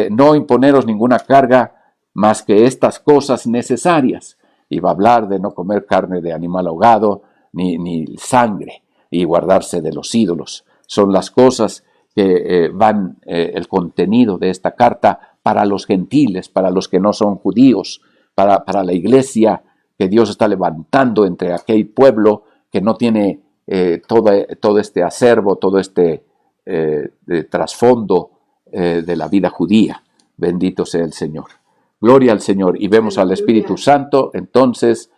[SPEAKER 1] no imponeros ninguna carga más que estas cosas necesarias. Y va a hablar de no comer carne de animal ahogado, ni sangre, y guardarse de los ídolos. Son las cosas que van el contenido de esta carta para los gentiles, para los que no son judíos, para la iglesia que Dios está levantando entre aquel pueblo que no tiene todo este acervo, todo este trasfondo de la vida judía. Bendito sea el Señor. Gloria al Señor. Y vemos al Espíritu Santo entonces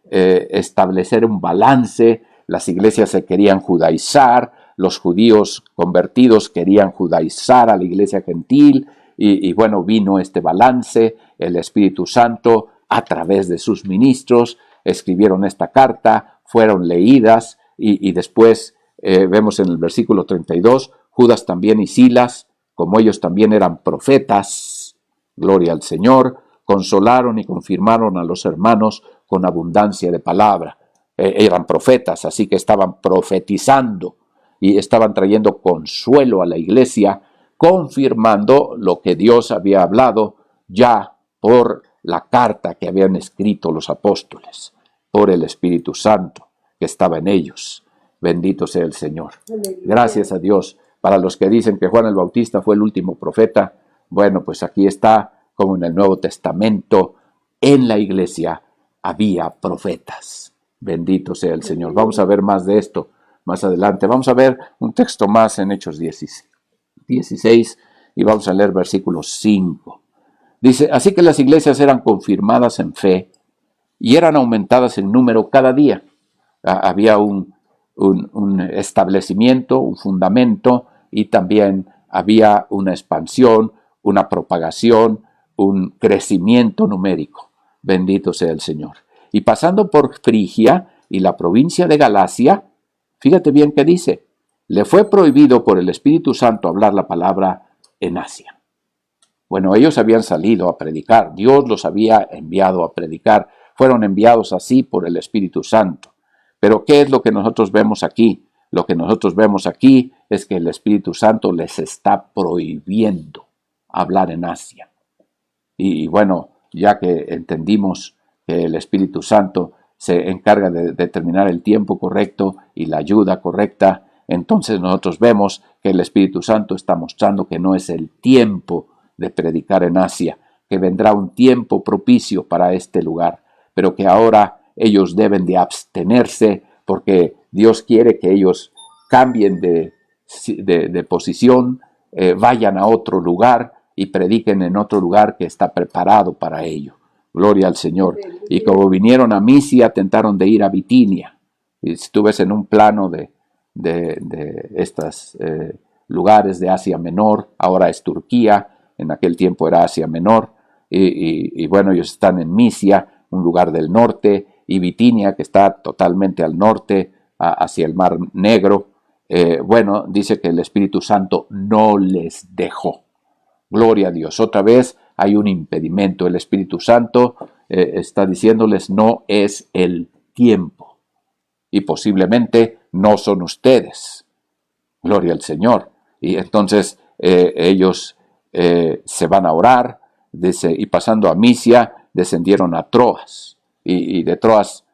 [SPEAKER 1] establecer un balance. Las iglesias se querían judaizar, los judíos convertidos querían judaizar a la iglesia gentil, y bueno, vino este balance. El Espíritu Santo, a través de sus ministros, escribieron esta carta, fueron leídas, y después vemos en el versículo 32, Judas también y Silas, como ellos también eran profetas, gloria al Señor, consolaron y confirmaron a los hermanos con abundancia de palabra. Eran profetas, así que estaban profetizando y estaban trayendo consuelo a la iglesia, confirmando lo que Dios había hablado ya por la carta que habían escrito los apóstoles, por el Espíritu Santo que estaba en ellos. Bendito sea el Señor. Gracias a Dios. Para los que dicen que Juan el Bautista fue el último profeta, bueno, pues aquí está, como en el Nuevo Testamento, en la iglesia había profetas. Bendito sea el Señor. Vamos a ver más de esto más adelante. Vamos a ver un texto más en Hechos 16 y vamos a leer versículo 5. Dice, así que las iglesias eran confirmadas en fe y eran aumentadas en número cada día. Había un establecimiento, un fundamento, y también había una expansión, una propagación, un crecimiento numérico. Bendito sea el Señor. Y pasando por Frigia y la provincia de Galacia, fíjate bien qué dice, le fue prohibido por el Espíritu Santo hablar la palabra en Asia. Bueno, ellos habían salido a predicar, Dios los había enviado a predicar, fueron enviados así por el Espíritu Santo. Pero ¿qué es lo que nosotros vemos aquí? Lo que nosotros vemos aquí es que el Espíritu Santo les está prohibiendo hablar en Asia. Y bueno, ya que entendimos que el Espíritu Santo se encarga de determinar el tiempo correcto y la ayuda correcta, entonces nosotros vemos que el Espíritu Santo está mostrando que no es el tiempo de predicar en Asia, que vendrá un tiempo propicio para este lugar, pero que ahora ellos deben de abstenerse porque Dios quiere que ellos cambien de posición, vayan a otro lugar y prediquen en otro lugar que está preparado para ello. Gloria al Señor. Y como vinieron a Misia, tentaron de ir a Bitinia. Y si tú ves en un plano de estos lugares de Asia Menor, ahora es Turquía, en aquel tiempo era Asia Menor, y bueno, ellos están en Misia, un lugar del norte, y Bitinia, que está totalmente al norte, hacia el Mar Negro. Bueno, dice que el Espíritu Santo no les dejó. Gloria a Dios. Otra vez hay un impedimento. El Espíritu Santo está diciéndoles no es el tiempo. Y posiblemente no son ustedes. Gloria al Señor. Y entonces ellos se van a orar, y pasando a Misia, descendieron a Troas. Y de Troas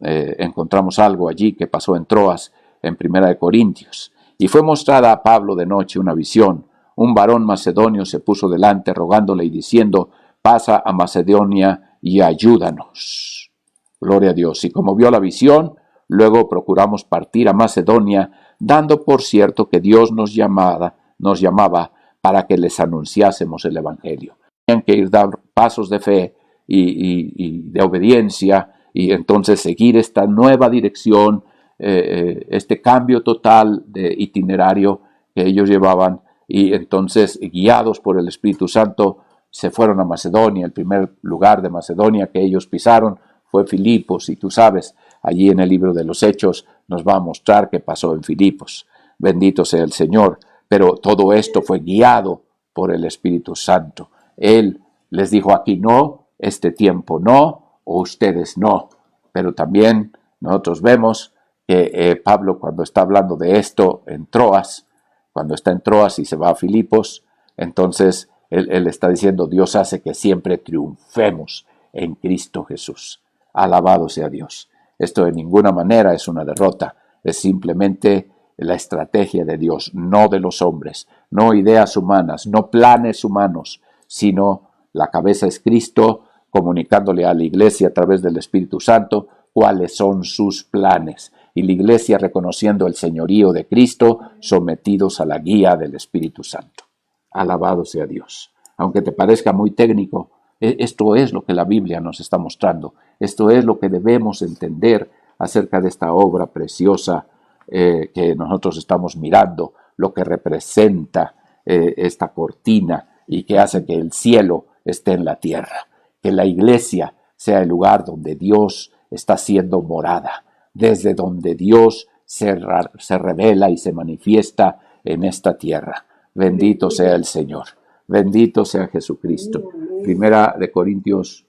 [SPEAKER 1] encontramos algo allí que pasó en Troas, en 1 Corintios. Y fue mostrada a Pablo de noche una visión. Un varón macedonio se puso delante rogándole y diciendo, pasa a Macedonia y ayúdanos. Gloria a Dios. Y como vio la visión, luego procuramos partir a Macedonia, dando por cierto que Dios nos llamaba para que les anunciásemos el Evangelio. Tenían que ir dar pasos de fe y de obediencia, y entonces seguir esta nueva dirección, este cambio total de itinerario que ellos llevaban, y entonces guiados por el Espíritu Santo se fueron a Macedonia. El primer lugar de Macedonia que ellos pisaron fue Filipos, y tú sabes, allí en el libro de los Hechos nos va a mostrar qué pasó en Filipos. Bendito sea el Señor. Pero todo esto fue guiado por el Espíritu Santo. Él les dijo aquí no, este tiempo no, o ustedes no. Pero también nosotros vemos que Pablo, cuando está hablando de esto en Troas, cuando está en Troas y se va a Filipos, entonces él está diciendo, Dios hace que siempre triunfemos en Cristo Jesús. Alabado sea Dios. Esto de ninguna manera es una derrota, es simplemente la estrategia de Dios, no de los hombres, no ideas humanas, no planes humanos, sino la cabeza es Cristo, comunicándole a la iglesia a través del Espíritu Santo cuáles son sus planes. Y la iglesia, reconociendo el señorío de Cristo, sometidos a la guía del Espíritu Santo. Alabado sea Dios. Aunque te parezca muy técnico, esto es lo que la Biblia nos está mostrando. Esto es lo que debemos entender acerca de esta obra preciosa que nosotros estamos mirando, lo que representa esta cortina y que hace que el cielo esté en la tierra. Que la iglesia sea el lugar donde Dios está siendo morada, desde donde Dios se revela y se manifiesta en esta tierra. Bendito sea el Señor. Bendito sea Jesucristo. Primera de Corintios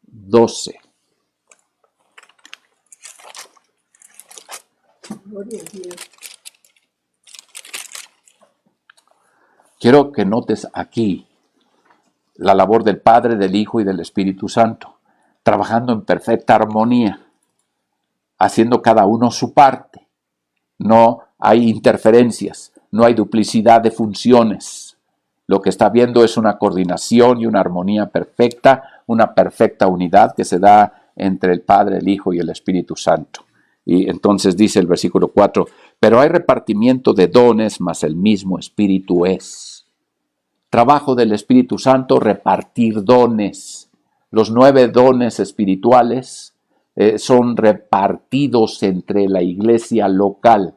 [SPEAKER 1] 12. Quiero que notes aquí la labor del Padre, del Hijo y del Espíritu Santo, trabajando en perfecta armonía, haciendo cada uno su parte. No hay interferencias, no hay duplicidad de funciones. Lo que está viendo es una coordinación y una armonía perfecta, una perfecta unidad que se da entre el Padre, el Hijo y el Espíritu Santo. Y entonces dice el versículo 4, pero hay repartimiento de dones, mas el mismo Espíritu es. Trabajo del Espíritu Santo, repartir dones. Los 9 dones espirituales son repartidos entre la iglesia local,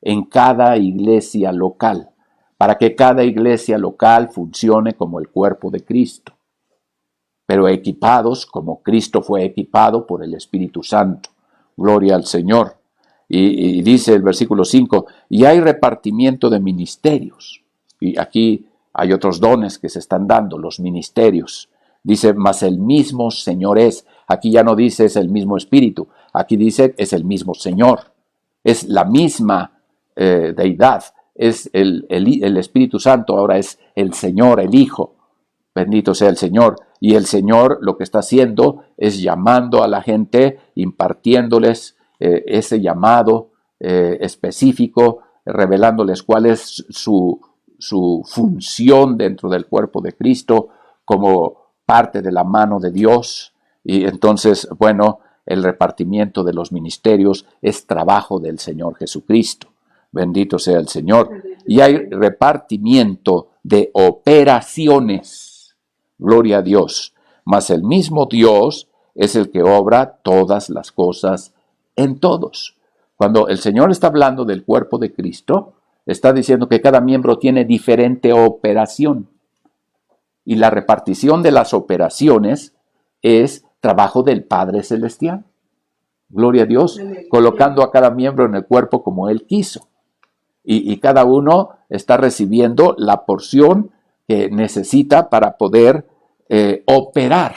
[SPEAKER 1] en cada iglesia local, para que cada iglesia local funcione como el cuerpo de Cristo, pero equipados como Cristo fue equipado por el Espíritu Santo. Gloria al Señor. Y dice el versículo 5, y hay repartimiento de ministerios. Y aquí hay otros dones que se están dando, los ministerios. Dice, mas el mismo Señor es. Aquí ya no dice es el mismo Espíritu, aquí dice es el mismo Señor. Es la misma deidad, es el Espíritu Santo, ahora es el Señor, el Hijo. Bendito sea el Señor. Y el Señor lo que está haciendo es llamando a la gente, impartiéndoles ese llamado específico, revelándoles cuál es su función dentro del cuerpo de Cristo como parte de la mano de Dios. Y entonces, bueno, el repartimiento de los ministerios es trabajo del Señor Jesucristo. Bendito sea el Señor. Y hay repartimiento de operaciones. Gloria a Dios. Mas el mismo Dios es el que obra todas las cosas en todos. Cuando el Señor está hablando del cuerpo de Cristo, está diciendo que cada miembro tiene diferente operación. Y la repartición de las operaciones es trabajo del Padre Celestial. Gloria a Dios, colocando a cada miembro en el cuerpo como Él quiso. Y cada uno está recibiendo la porción que necesita para poder operar.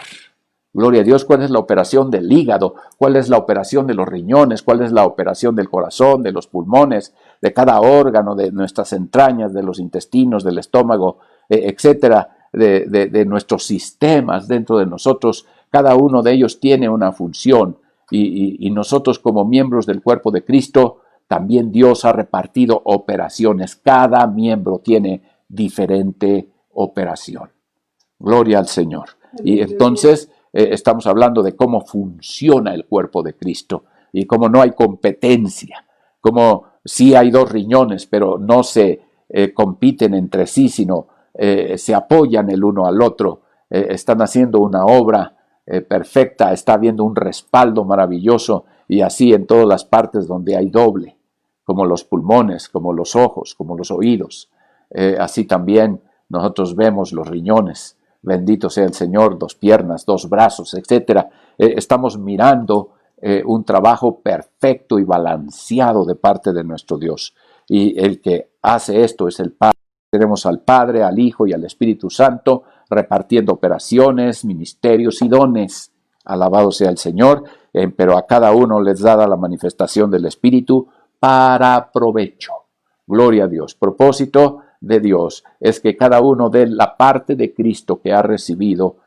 [SPEAKER 1] Gloria a Dios, ¿cuál es la operación del hígado? ¿Cuál es la operación de los riñones? ¿Cuál es la operación del corazón, de los pulmones, de cada órgano, de nuestras entrañas, de los intestinos, del estómago, etcétera, de nuestros sistemas dentro de nosotros? Cada uno de ellos tiene una función y nosotros como miembros del cuerpo de Cristo, también Dios ha repartido operaciones. Cada miembro tiene diferente operación. Gloria al Señor. Y entonces estamos hablando de cómo funciona el cuerpo de Cristo y cómo no hay competencia, cómo sí hay 2 riñones, pero no se compiten entre sí, sino se apoyan el uno al otro, están haciendo una obra perfecta, está habiendo un respaldo maravilloso y así en todas las partes donde hay doble, como los pulmones, como los ojos, como los oídos. Así también nosotros vemos los riñones. Bendito sea el Señor, 2 piernas, 2 brazos, etc. Estamos mirando un trabajo perfecto y balanceado de parte de nuestro Dios. Y el que hace esto es el Padre. Tenemos al Padre, al Hijo y al Espíritu Santo repartiendo operaciones, ministerios y dones. Alabado sea el Señor, pero a cada uno les da la manifestación del Espíritu para provecho. Gloria a Dios. Propósito de Dios es que cada uno dé la parte de Cristo que ha recibido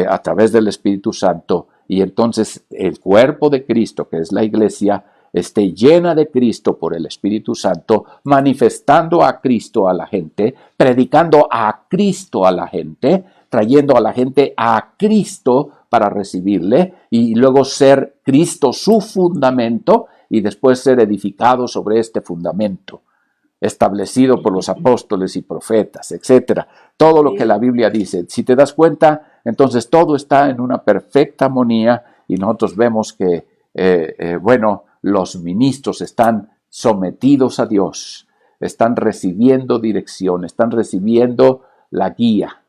[SPEAKER 1] a través del Espíritu Santo, y entonces el cuerpo de Cristo, que es la iglesia, esté llena de Cristo por el Espíritu Santo, manifestando a Cristo a la gente, predicando a Cristo a la gente, trayendo a la gente a Cristo para recibirle y luego ser Cristo su fundamento y después ser edificado sobre este fundamento, establecido por los apóstoles y profetas, etcétera. Todo lo que la Biblia dice. Si te das cuenta, entonces todo está en una perfecta armonía y nosotros vemos que, los ministros están sometidos a Dios, están recibiendo dirección, están recibiendo la guía.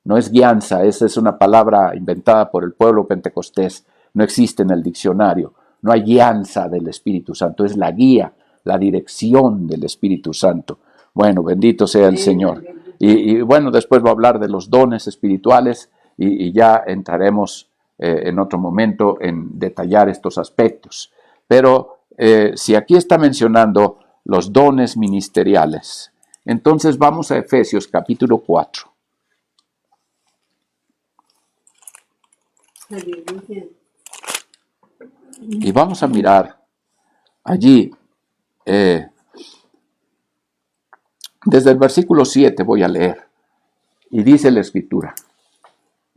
[SPEAKER 1] No es guianza, esa es una palabra inventada por el pueblo pentecostés, no existe en el diccionario. No hay guianza del Espíritu Santo, es la guía, la dirección del Espíritu Santo. Bueno, bendito sea el Señor. Y bueno, después va a hablar de los dones espirituales y ya entraremos en otro momento en detallar estos aspectos. Pero si aquí está mencionando los dones ministeriales, entonces vamos a Efesios capítulo 4. Y vamos a mirar allí, desde el versículo 7 voy a leer, y dice la Escritura,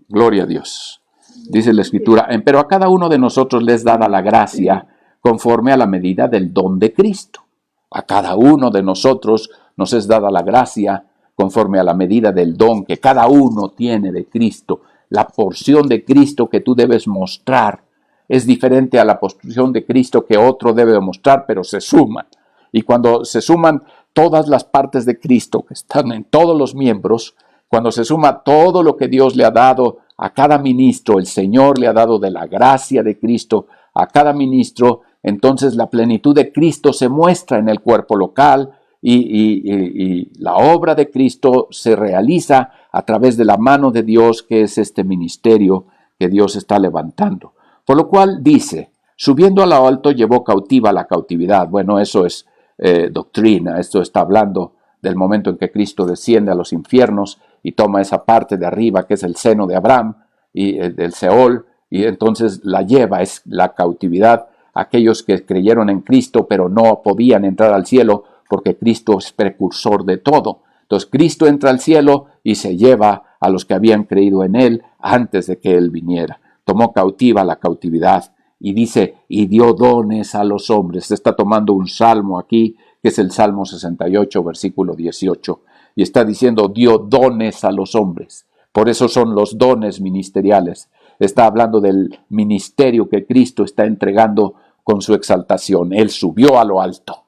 [SPEAKER 1] gloria a Dios, dice la Escritura, pero a cada uno de nosotros les dada la gracia conforme a la medida del don de Cristo. A cada uno de nosotros nos es dada la gracia conforme a la medida del don que cada uno tiene de Cristo. La porción de Cristo que tú debes mostrar es diferente a la porción de Cristo que otro debe mostrar, pero se suman. Y cuando se suman todas las partes de Cristo que están en todos los miembros, cuando se suma todo lo que Dios le ha dado a cada ministro, el Señor le ha dado de la gracia de Cristo a cada ministro, entonces la plenitud de Cristo se muestra en el cuerpo local y la obra de Cristo se realiza a través de la mano de Dios, que es este ministerio que Dios está levantando. Por lo cual dice, subiendo a lo alto llevó cautiva la cautividad. Bueno, eso es doctrina, esto está hablando del momento en que Cristo desciende a los infiernos y toma esa parte de arriba que es el seno de Abraham y del Seol, y entonces la lleva, es la cautividad, aquellos que creyeron en Cristo pero no podían entrar al cielo porque Cristo es precursor de todo. Entonces Cristo entra al cielo y se lleva a los que habían creído en Él antes de que Él viniera. Tomó cautiva la cautividad y dice, y dio dones a los hombres. Se está tomando un salmo aquí, que es el Salmo 68, versículo 18, y está diciendo, dio dones a los hombres. Por eso son los dones ministeriales. Está hablando del ministerio que Cristo está entregando con su exaltación. Él subió a lo alto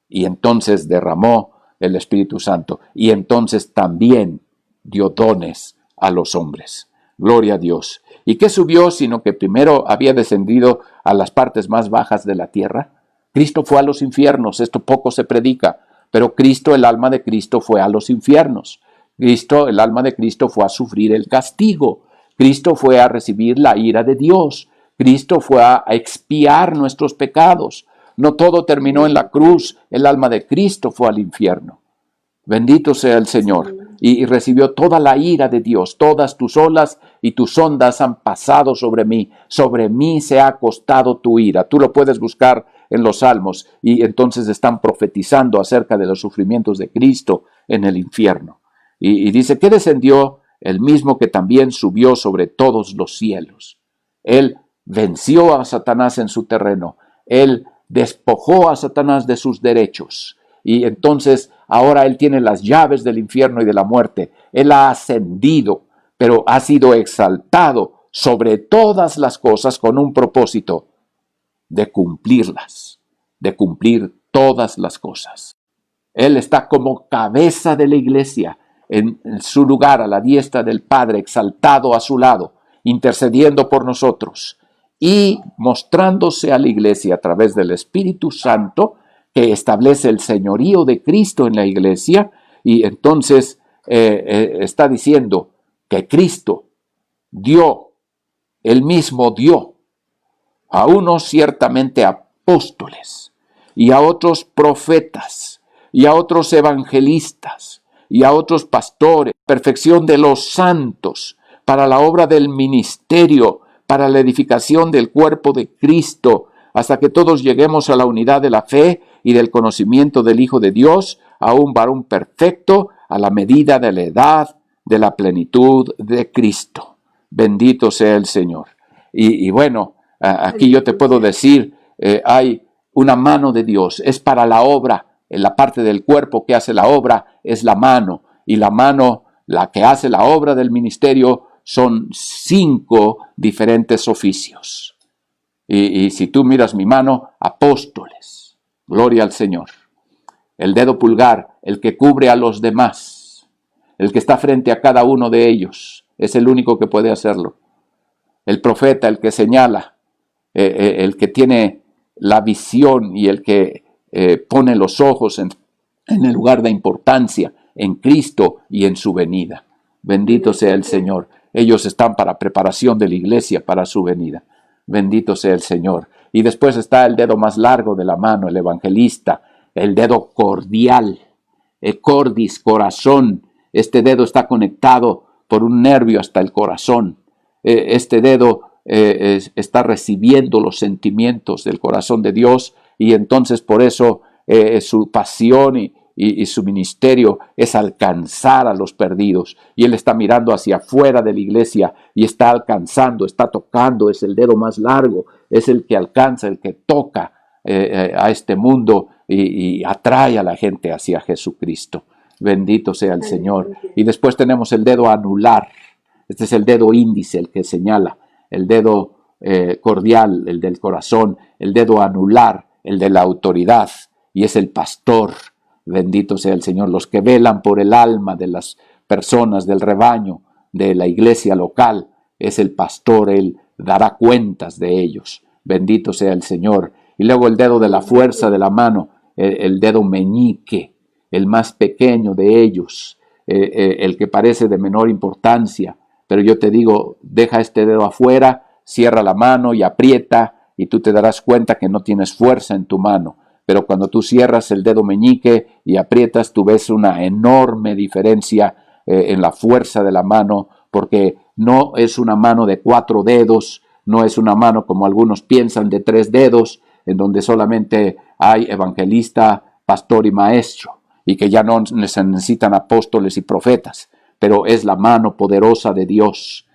[SPEAKER 1] y entonces derramó el Espíritu Santo y entonces también dio dones a los hombres. Gloria a Dios. ¿Y qué subió? Sino que primero había descendido a las partes más bajas de la tierra. Cristo fue a los infiernos, esto poco se predica, pero Cristo, el alma de Cristo, fue a los infiernos. Cristo, el alma de Cristo, fue a sufrir el castigo. Cristo fue a recibir la ira de Dios. Cristo fue a expiar nuestros pecados. No todo terminó en la cruz, el alma de Cristo fue al infierno. Bendito sea el Señor. Y recibió toda la ira de Dios. Todas tus olas y tus ondas han pasado sobre mí. Sobre mí se ha acostado tu ira. Tú lo puedes buscar en los Salmos y entonces están profetizando acerca de los sufrimientos de Cristo en el infierno. Y dice que descendió el mismo que también subió sobre todos los cielos. Él venció a Satanás en su terreno. Él despojó a Satanás de sus derechos. Y entonces ahora Él tiene las llaves del infierno y de la muerte. Él ha ascendido, pero ha sido exaltado sobre todas las cosas con un propósito de cumplirlas, de cumplir todas las cosas. Él está como cabeza de la iglesia en su lugar a la diestra del Padre, exaltado a su lado, intercediendo por nosotros y mostrándose a la iglesia a través del Espíritu Santo que establece el señorío de Cristo en la iglesia. Y entonces está diciendo que Cristo dio, Él mismo dio a unos ciertamente apóstoles y a otros profetas y a otros evangelistas y a otros pastores, perfección de los santos para la obra del ministerio, para la edificación del cuerpo de Cristo, hasta que todos lleguemos a la unidad de la fe y del conocimiento del Hijo de Dios, a un varón perfecto, a la medida de la edad de la plenitud de Cristo. Bendito sea el Señor. Y bueno, aquí yo te puedo decir, hay una mano de Dios, es para la obra, en la parte del cuerpo que hace la obra es la mano, y la mano, la que hace la obra del ministerio, son 5 diferentes oficios. Y si tú miras mi mano, apóstoles, gloria al Señor. El dedo pulgar, el que cubre a los demás, el que está frente a cada uno de ellos, es el único que puede hacerlo. El profeta, el que señala, el que tiene la visión y el que pone los ojos en el lugar de importancia, en Cristo y en su venida. Bendito sea el Señor. Ellos están para preparación de la iglesia para su venida. Bendito sea el Señor. Y después está el dedo más largo de la mano, el evangelista, el dedo cordial, el cordis, corazón. Este dedo está conectado por un nervio hasta el corazón. Este dedo está recibiendo los sentimientos del corazón de Dios, y entonces por eso su pasión y su ministerio es alcanzar a los perdidos, y él está mirando hacia afuera de la iglesia y está alcanzando, está tocando. Es el dedo más largo, es el que alcanza, el que toca a este mundo y atrae a la gente hacia Jesucristo. Bendito sea el Señor. Y después tenemos el dedo anular. Este es el dedo índice, el que señala, el dedo cordial, el del corazón, el dedo anular, el de la autoridad, y es el pastor. Bendito sea el Señor. Los que velan por el alma de las personas del rebaño, de la iglesia local, es el pastor. Él dará cuentas de ellos. Bendito sea el Señor. Y luego el dedo de la fuerza de la mano, el dedo meñique, el más pequeño de ellos, el que parece de menor importancia. Pero yo te digo, deja este dedo afuera, cierra la mano y aprieta, y tú te darás cuenta que no tienes fuerza en tu mano. Pero cuando tú cierras el dedo meñique y aprietas, tú ves una enorme diferencia en la fuerza de la mano, porque no es una mano de 4 dedos, no es una mano como algunos piensan de 3 dedos, en donde solamente hay evangelista, pastor y maestro, y que ya no se necesitan apóstoles y profetas. Pero es la mano poderosa de Dios,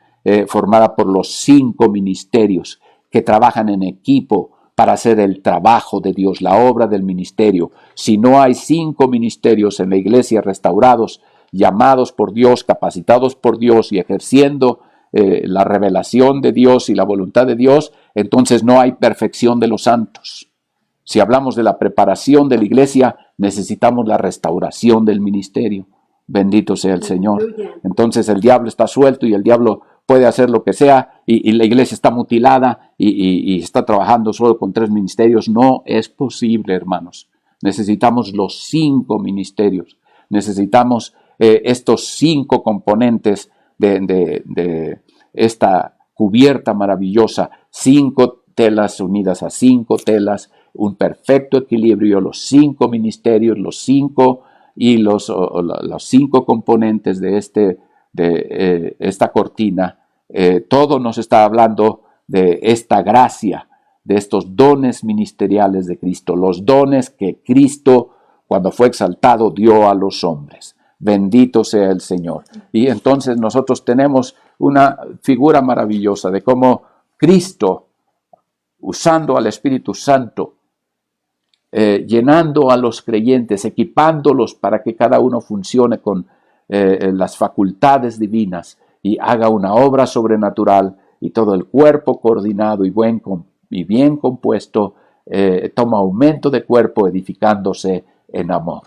[SPEAKER 1] formada por los 5 ministerios que trabajan en equipo para hacer el trabajo de Dios, la obra del ministerio. Si no hay 5 ministerios en la iglesia restaurados, llamados por Dios, capacitados por Dios y ejerciendo la revelación de Dios y la voluntad de Dios, entonces no hay perfección de los santos. Si hablamos de la preparación de la iglesia, necesitamos la restauración del ministerio. Bendito sea el Señor. Entonces el diablo está suelto y el diablo puede hacer lo que sea, y la iglesia está mutilada y está trabajando solo con 3 ministerios. No es posible, hermanos. Necesitamos los 5 ministerios. Necesitamos estos 5 componentes de esta cubierta maravillosa. 5 telas unidas a 5 telas, un perfecto equilibrio, los 5 ministerios, los 5 y los 5 componentes de esta cortina. Todo nos está hablando de esta gracia, de estos dones ministeriales de Cristo, los dones que Cristo, cuando fue exaltado, dio a los hombres. Bendito sea el Señor. Y entonces nosotros tenemos una figura maravillosa de cómo Cristo, usando al Espíritu Santo, llenando a los creyentes, equipándolos para que cada uno funcione con las facultades divinas y haga una obra sobrenatural, y todo el cuerpo coordinado y bien compuesto toma aumento de cuerpo, edificándose en amor.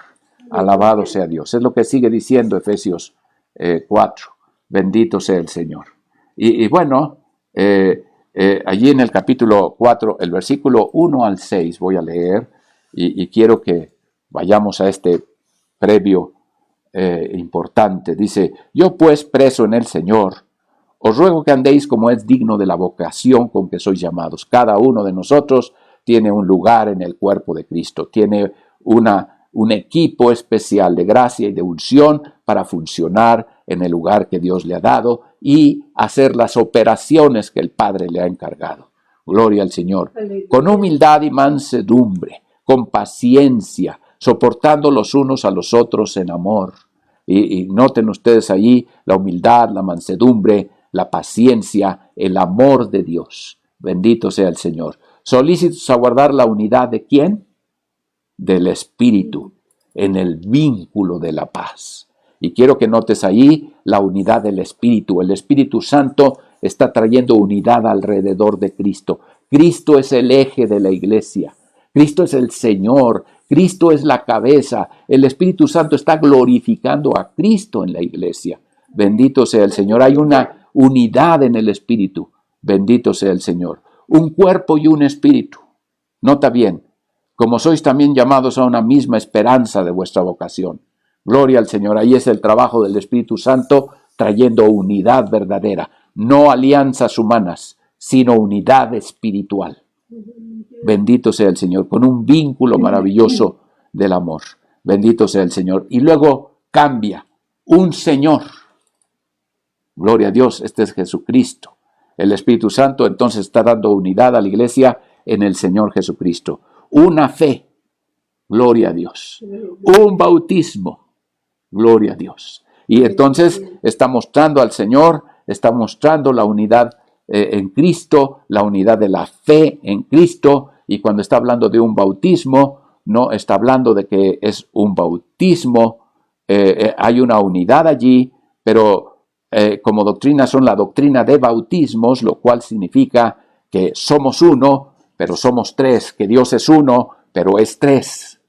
[SPEAKER 1] Alabado sea Dios. Es lo que sigue diciendo Efesios 4. Bendito sea el Señor. Y bueno, allí en el capítulo 4, el versículo 1 al 6 voy a leer, y quiero que vayamos a este previo importante. Dice: yo pues, preso en el Señor, os ruego que andéis como es digno de la vocación con que sois llamados. Cada uno de nosotros tiene un lugar en el cuerpo de Cristo, tiene un equipo especial de gracia y de unción para funcionar en el lugar que Dios le ha dado y hacer las operaciones que el Padre le ha encargado. Gloria al Señor. Con humildad y mansedumbre, con paciencia, soportando los unos a los otros en amor, Y noten ustedes allí la humildad, la mansedumbre, la paciencia, el amor de Dios. Bendito sea el Señor. Solícitos a guardar la unidad ¿de quién? Del Espíritu, en el vínculo de la paz. Y quiero que notes ahí la unidad del Espíritu. El Espíritu Santo está trayendo unidad alrededor de Cristo. Cristo es el eje de la iglesia. Cristo es el Señor. Cristo es la cabeza. El Espíritu Santo está glorificando a Cristo en la iglesia. Bendito sea el Señor. Hay una unidad en el Espíritu. Bendito sea el Señor. Un cuerpo y un espíritu. Nota bien. Como sois también llamados a una misma esperanza de vuestra vocación. Gloria al Señor. Ahí es el trabajo del Espíritu Santo trayendo unidad verdadera. No alianzas humanas, sino unidad espiritual. Bendito sea el Señor. Con un vínculo maravilloso del amor. Bendito sea el Señor. Y luego cambia. Un Señor. Gloria a Dios. Este es Jesucristo. El Espíritu Santo entonces está dando unidad a la iglesia en el Señor Jesucristo. Una fe, gloria a Dios. Un bautismo, gloria a Dios. Y entonces está mostrando al Señor, está mostrando la unidad en Cristo, la unidad de la fe en Cristo. Y cuando está hablando de un bautismo, no está hablando de que es un bautismo, hay una unidad allí, pero como doctrina son la doctrina de bautismos, lo cual significa que somos uno, pero somos tres, que Dios es uno, pero es tres.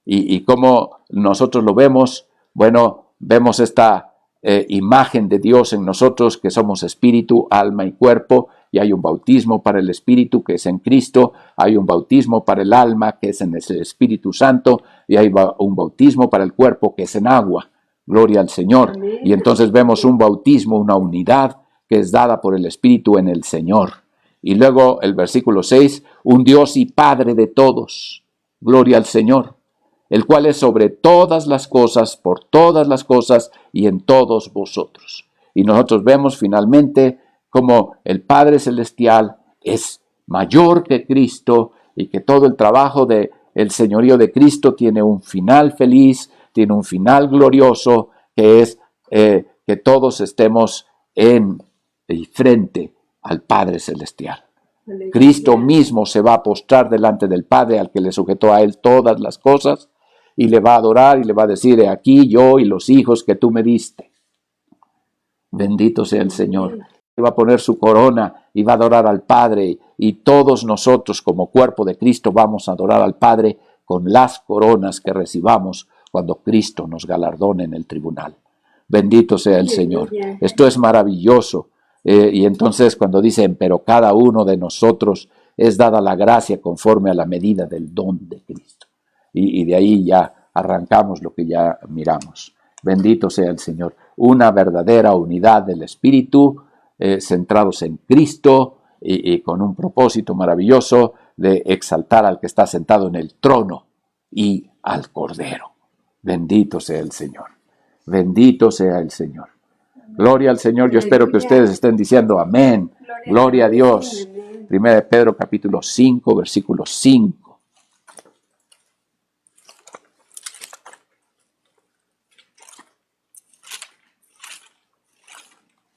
[SPEAKER 1] Y como nosotros lo vemos, bueno, vemos esta imagen de Dios en nosotros, que somos espíritu, alma y cuerpo, y hay un bautismo para el espíritu, que es en Cristo, hay un bautismo para el alma, que es en el Espíritu Santo, y hay un bautismo para el cuerpo, que es en agua. Gloria al Señor. Amén. Y entonces vemos un bautismo, una unidad que es dada por el Espíritu en el Señor. Y luego el versículo 6, un Dios y Padre de todos. Gloria al Señor. El cual es sobre todas las cosas, por todas las cosas y en todos vosotros. Y nosotros vemos finalmente como el Padre Celestial es mayor que Cristo y que todo el trabajo del señorío de Cristo tiene un final feliz, tiene un final glorioso, que es que todos estemos en y frente al Padre Celestial. Cristo mismo se va a postrar delante del Padre, al que le sujetó a él todas las cosas, y le va a adorar y le va a decir: he aquí yo y los hijos que tú me diste. Bendito sea el Señor. Y va a poner su corona y va a adorar al Padre, y todos nosotros como cuerpo de Cristo vamos a adorar al Padre con las coronas que recibamos cuando Cristo nos galardone en el tribunal. Bendito sea el Señor. Esto es maravilloso. Y entonces cuando dicen, pero cada uno de nosotros es dada la gracia conforme a la medida del don de Cristo. Y de ahí ya arrancamos lo que ya miramos. Bendito sea el Señor. Una verdadera unidad del Espíritu, centrados en Cristo y con un propósito maravilloso de exaltar al que está sentado en el trono y al Cordero. Bendito sea el Señor. Bendito sea el Señor. Gloria al Señor. Yo espero que ustedes estén diciendo amén. Gloria a Dios. Primera de Pedro capítulo 5, versículo 5.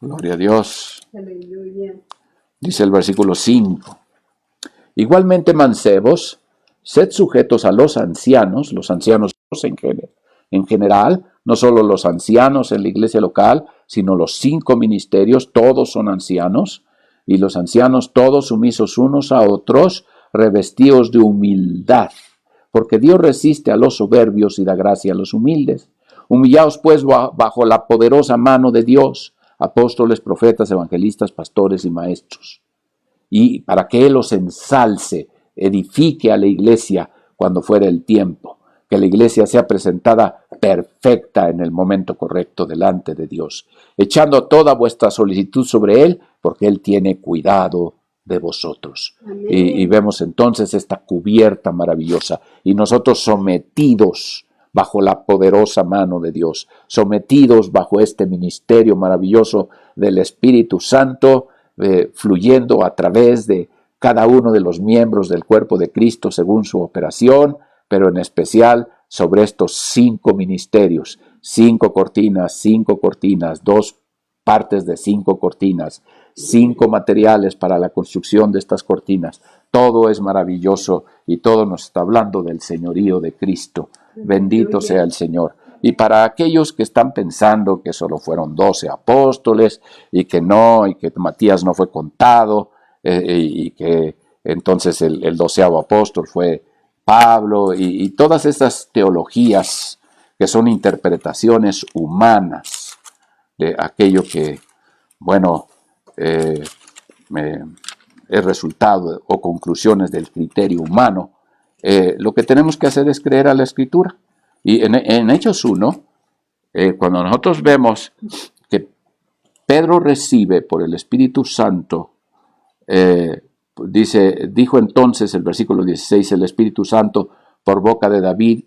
[SPEAKER 1] Gloria a Dios. Dice el versículo 5. Igualmente, mancebos, sed sujetos a los ancianos en general, no solo los ancianos en la iglesia local, sino los 5 ministerios, todos son ancianos, y los ancianos todos sumisos unos a otros, revestidos de humildad, porque Dios resiste a los soberbios y da gracia a los humildes. Humillaos pues bajo la poderosa mano de Dios, apóstoles, profetas, evangelistas, pastores y maestros, y para que Él los ensalce, edifique a la iglesia cuando fuere el tiempo, que la iglesia sea presentada perfecta en el momento correcto delante de Dios, echando toda vuestra solicitud sobre Él, porque Él tiene cuidado de vosotros. Y vemos entonces esta cubierta maravillosa, y nosotros sometidos bajo la poderosa mano de Dios, sometidos bajo este ministerio maravilloso del Espíritu Santo, fluyendo a través de cada uno de los miembros del cuerpo de Cristo según su operación, pero en especial sobre estos 5 ministerios, 5 cortinas, 2 partes de 5 cortinas, 5 materiales para la construcción de estas cortinas. Todo es maravilloso y todo nos está hablando del señorío de Cristo. Bendito sea el Señor. Y para aquellos que están pensando que solo fueron 12 apóstoles y que Matías no fue contado y que entonces el 12º apóstol fue Pablo y todas estas teologías que son interpretaciones humanas de aquello que, bueno, es resultado o conclusiones del criterio humano, lo que tenemos que hacer es creer a la Escritura. Y en Hechos 1, cuando nosotros vemos que Pedro recibe por el Espíritu Santo, dijo entonces el versículo 16, el Espíritu Santo por boca de David,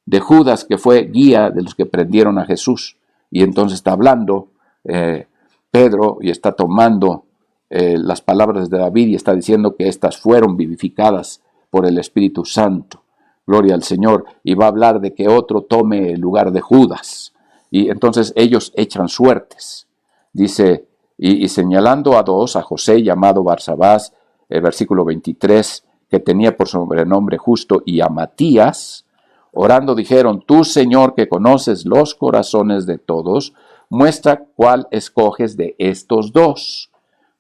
[SPEAKER 1] de Judas, que fue guía de los que prendieron a Jesús. Y entonces está hablando Pedro y está tomando las palabras de David y está diciendo que estas fueron vivificadas por el Espíritu Santo. Gloria al Señor. Y va a hablar de que otro tome el lugar de Judas. Y entonces ellos echan suertes. Dice, y señalando a 2, a José llamado Barsabás, el versículo 23, que tenía por sobrenombre Justo, y a Matías, orando dijeron, tú, Señor, que conoces los corazones de todos, muestra cuál escoges de estos 2,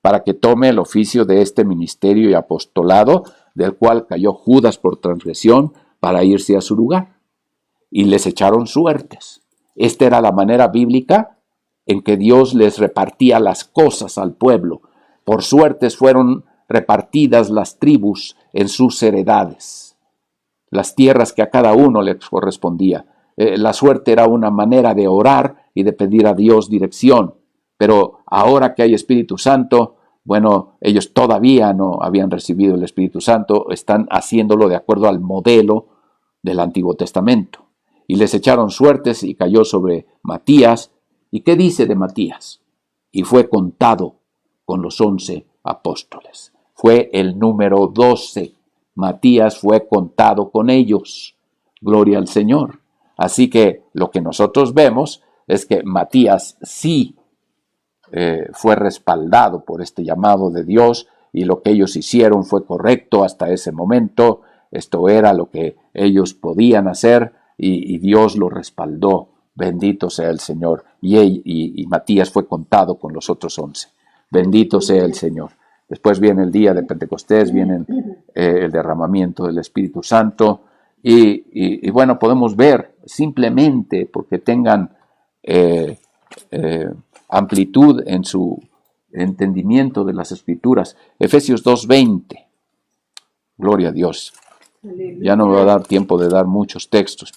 [SPEAKER 1] para que tome el oficio de este ministerio y apostolado, del cual cayó Judas por transgresión, para irse a su lugar. Y les echaron suertes. Esta era la manera bíblica en que Dios les repartía las cosas al pueblo. Por suertes fueron repartidas las tribus en sus heredades, las tierras que a cada uno les correspondía. La suerte era una manera de orar y de pedir a Dios dirección. Pero ahora que hay Espíritu Santo, bueno, ellos todavía no habían recibido el Espíritu Santo, están haciéndolo de acuerdo al modelo del Antiguo Testamento. Y les echaron suertes y cayó sobre Matías. ¿Y qué dice de Matías? Y fue contado con los 11 apóstoles. Fue el número 12. Matías fue contado con ellos. Gloria al Señor. Así que lo que nosotros vemos es que Matías sí fue respaldado por este llamado de Dios y lo que ellos hicieron fue correcto hasta ese momento. Esto era lo que ellos podían hacer y Dios lo respaldó. Bendito sea el Señor. Y Matías fue contado con los otros 11. Bendito sea el Señor. Después viene el día de Pentecostés, viene el derramamiento del Espíritu Santo. Y bueno, podemos ver simplemente porque tengan amplitud en su entendimiento de las Escrituras. Efesios 2:20. Gloria a Dios. Ya no me va a dar tiempo de dar muchos textos,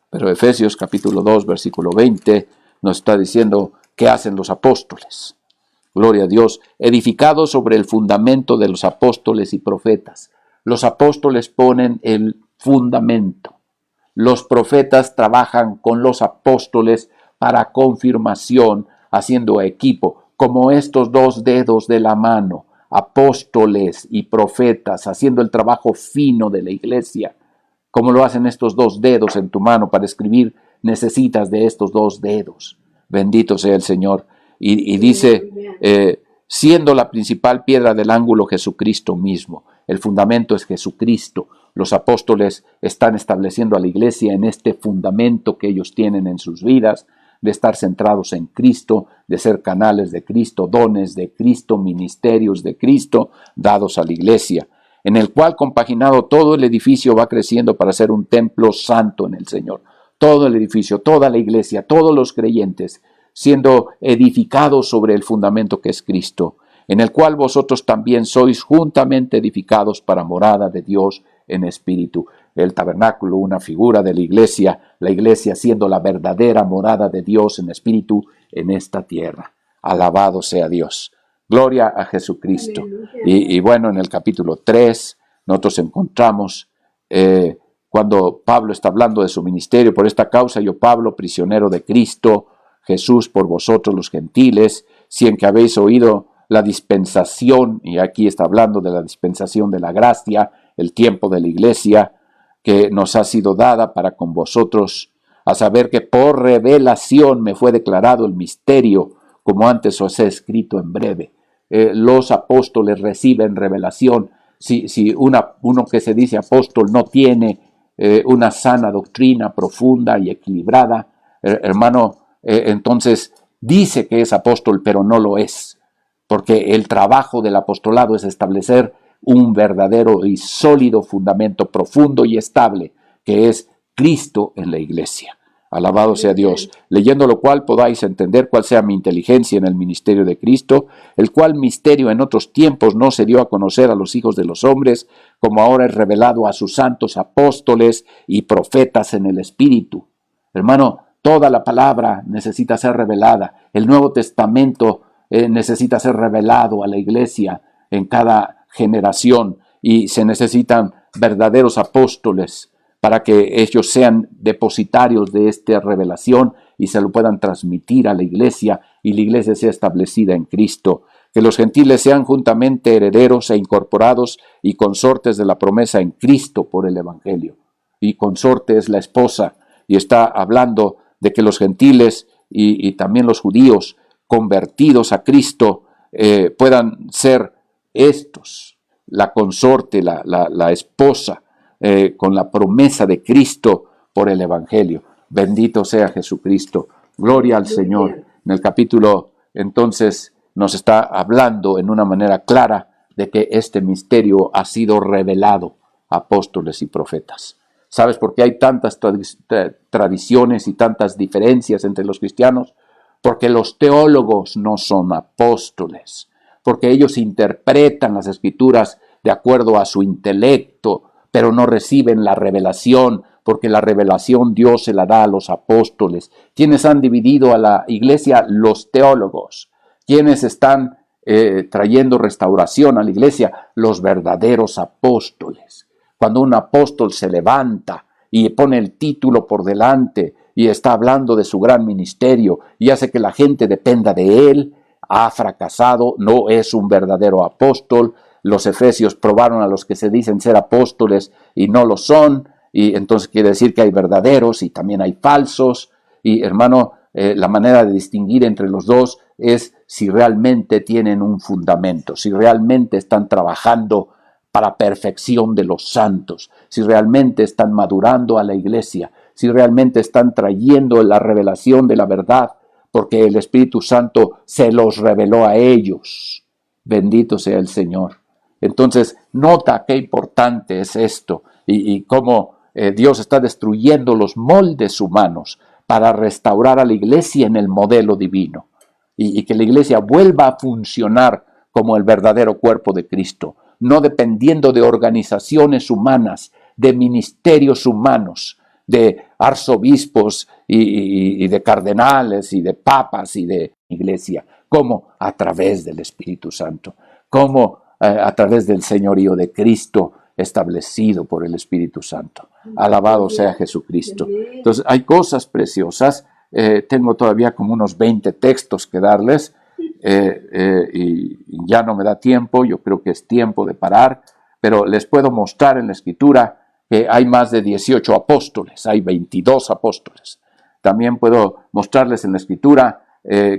[SPEAKER 1] pero Efesios capítulo 2, versículo 20 nos está diciendo qué hacen los apóstoles. Gloria a Dios. Edificados sobre el fundamento de los apóstoles y profetas. Los apóstoles ponen el fundamento. Los profetas trabajan con los apóstoles para confirmación, haciendo equipo, como estos 2 dedos de la mano. Apóstoles y profetas, haciendo el trabajo fino de la iglesia. Como lo hacen estos 2 dedos en tu mano para escribir, necesitas de estos 2 dedos. Bendito sea el Señor. Y dice, siendo la principal piedra del ángulo Jesucristo mismo. El fundamento es Jesucristo. Los apóstoles están estableciendo a la iglesia en este fundamento que ellos tienen en sus vidas, de estar centrados en Cristo, de ser canales de Cristo, dones de Cristo, ministerios de Cristo dados a la iglesia, en el cual compaginado todo el edificio va creciendo para ser un templo santo en el Señor. Todo el edificio, toda la iglesia, todos los creyentes, siendo edificados sobre el fundamento que es Cristo, en el cual vosotros también sois juntamente edificados para morada de Dios en espíritu. El tabernáculo, una figura de la iglesia siendo la verdadera morada de Dios en espíritu en esta tierra. Alabado sea Dios. Gloria a Jesucristo. Y bueno, en el capítulo 3 nosotros encontramos cuando Pablo está hablando de su ministerio. Por esta causa yo, Pablo, prisionero de Cristo Jesús, por vosotros los gentiles, si en que habéis oído la dispensación, y aquí está hablando de la dispensación de la gracia, el tiempo de la iglesia, que nos ha sido dada para con vosotros a saber que por revelación me fue declarado el misterio, como antes os he escrito en breve. Los apóstoles reciben revelación. Si uno que se dice apóstol no tiene una sana doctrina profunda y equilibrada, hermano, entonces dice que es apóstol, pero no lo es, porque el trabajo del apostolado es establecer un verdadero y sólido fundamento profundo y estable, que es Cristo en la iglesia. Alabado sea Dios. Leyendo lo cual podáis entender cuál sea mi inteligencia en el ministerio de Cristo, el cual misterio en otros tiempos no se dio a conocer a los hijos de los hombres, como ahora es revelado a sus santos apóstoles y profetas en el Espíritu. Hermano, toda la palabra necesita ser revelada. El Nuevo Testamento necesita ser revelado a la iglesia en cada generación, y se necesitan verdaderos apóstoles para que ellos sean depositarios de esta revelación y se lo puedan transmitir a la iglesia, y la iglesia sea establecida en Cristo. Que los gentiles sean juntamente herederos e incorporados y consortes de la promesa en Cristo por el Evangelio. Y consorte es la esposa, y está hablando de que los gentiles y también los judíos convertidos a Cristo puedan ser estos, la consorte, la esposa, con la promesa de Cristo por el Evangelio. Bendito sea Jesucristo. Gloria al Señor. En el capítulo, entonces, nos está hablando en una manera clara de que este misterio ha sido revelado a apóstoles y profetas. ¿Sabes por qué hay tantas tradiciones y tantas diferencias entre los cristianos? Porque los teólogos no son apóstoles, porque ellos interpretan las Escrituras de acuerdo a su intelecto, pero no reciben la revelación, porque la revelación Dios se la da a los apóstoles. ¿Quiénes han dividido a la iglesia? Los teólogos. ¿Quiénes están trayendo restauración a la iglesia? Los verdaderos apóstoles. Cuando un apóstol se levanta y pone el título por delante y está hablando de su gran ministerio y hace que la gente dependa de él, ha fracasado, no es un verdadero apóstol. Los efesios probaron a los que se dicen ser apóstoles y no lo son, y entonces quiere decir que hay verdaderos y también hay falsos. Y hermano, la manera de distinguir entre los dos es si realmente tienen un fundamento, si realmente están trabajando para perfección de los santos, si realmente están madurando a la iglesia, si realmente están trayendo la revelación de la verdad, porque el Espíritu Santo se los reveló a ellos. Bendito sea el Señor. Entonces, nota qué importante es esto y cómo Dios está destruyendo los moldes humanos para restaurar a la iglesia en el modelo divino y que la iglesia vuelva a funcionar como el verdadero cuerpo de Cristo, no dependiendo de organizaciones humanas, de ministerios humanos, de arzobispos y de cardenales y de papas y de iglesia, como a través del Espíritu Santo, como a través del señorío de Cristo establecido por el Espíritu Santo. Alabado sea Jesucristo. Entonces hay cosas preciosas. Tengo todavía como unos 20 textos que darles y ya no me da tiempo. Yo creo que es tiempo de parar, pero les puedo mostrar en la Escritura que hay más de 18 apóstoles, hay 22 apóstoles. También puedo mostrarles en la Escritura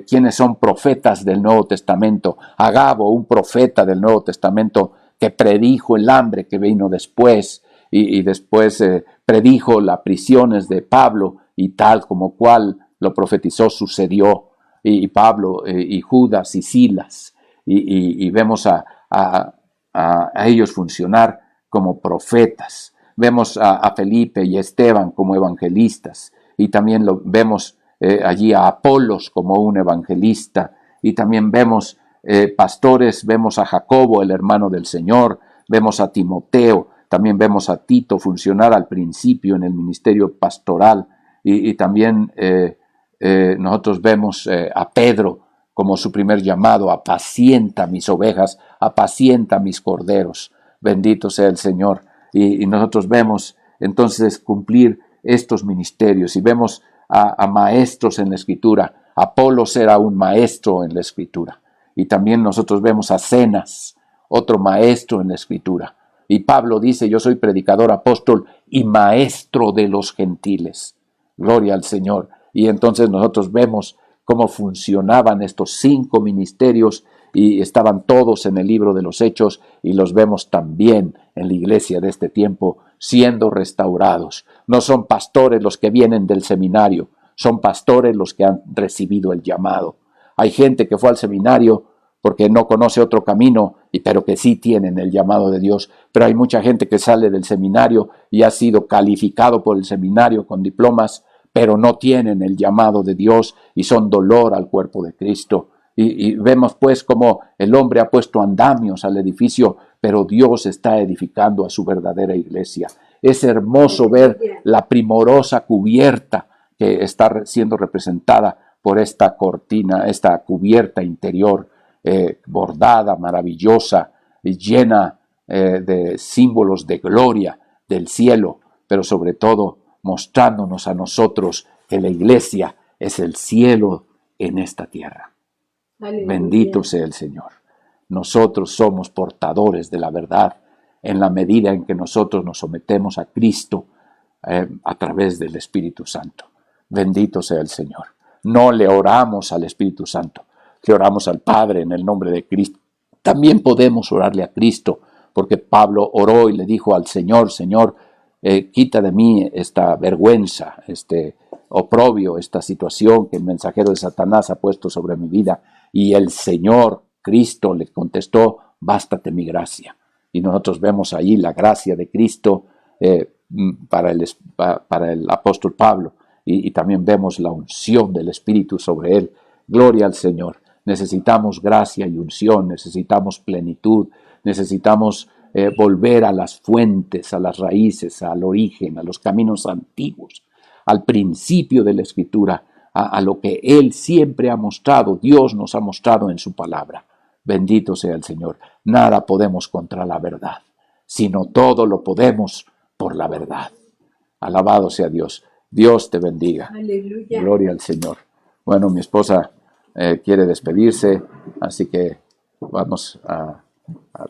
[SPEAKER 1] quienes son profetas del Nuevo Testamento. Agabo, un profeta del Nuevo Testamento que predijo el hambre que vino después y después predijo las prisiones de Pablo, y tal como cual lo profetizó sucedió, y Pablo y Judas y Silas, y vemos a ellos funcionar como profetas. Vemos a Felipe y Esteban como evangelistas, y también lo vemos allí a Apolos como un evangelista, y también vemos pastores, vemos a Jacobo, el hermano del Señor, vemos a Timoteo, también vemos a Tito funcionar al principio en el ministerio pastoral, y también nosotros vemos a Pedro como su primer llamado: apacienta mis ovejas, apacienta mis corderos. Bendito sea el Señor. Y nosotros vemos entonces cumplir estos ministerios, y vemos a maestros en la Escritura. Apolos era un maestro en la Escritura, y también nosotros vemos a Zenas, otro maestro en la Escritura. Y Pablo dice: yo soy predicador, apóstol y maestro de los gentiles. Gloria al Señor. Y entonces nosotros vemos cómo funcionaban estos 5 ministerios y estaban todos en el libro de los Hechos y los vemos también en la iglesia de este tiempo siendo restaurados. No son pastores los que vienen del seminario, son pastores los que han recibido el llamado. Hay gente que fue al seminario porque no conoce otro camino, pero que sí tienen el llamado de Dios. Pero hay mucha gente que sale del seminario y ha sido calificado por el seminario con diplomas, pero no tienen el llamado de Dios y son dolor al cuerpo de Cristo. Y vemos pues como el hombre ha puesto andamios al edificio, pero Dios está edificando a su verdadera iglesia. Es hermoso ver la primorosa cubierta que está siendo representada por esta cortina, esta cubierta interior bordada, maravillosa, llena de símbolos de gloria del cielo, pero sobre todo mostrándonos a nosotros que la iglesia es el cielo en esta tierra. Aleluya. Bendito sea el Señor. Nosotros somos portadores de la verdad en la medida en que nosotros nos sometemos a Cristo a través del Espíritu Santo. Bendito sea el Señor. No le oramos al Espíritu Santo, le oramos al Padre en el nombre de Cristo. También podemos orarle a Cristo, porque Pablo oró y le dijo al Señor, Señor, quita de mí esta vergüenza, este oprobio, esta situación que el mensajero de Satanás ha puesto sobre mi vida. Y el Señor Cristo le contestó, bástate mi gracia. Y nosotros vemos ahí la gracia de Cristo para el apóstol Pablo. Y también vemos la unción del Espíritu sobre él. Gloria al Señor. Necesitamos gracia y unción, necesitamos plenitud, necesitamos volver a las fuentes, a las raíces, al origen, a los caminos antiguos, al principio de la Escritura, a lo que Él siempre ha mostrado, Dios nos ha mostrado en su palabra. Bendito sea el Señor. Nada podemos contra la verdad, sino todo lo podemos por la verdad. Alabado sea Dios. Dios te bendiga. Aleluya. Gloria al Señor. Bueno, mi esposa quiere despedirse, así que vamos a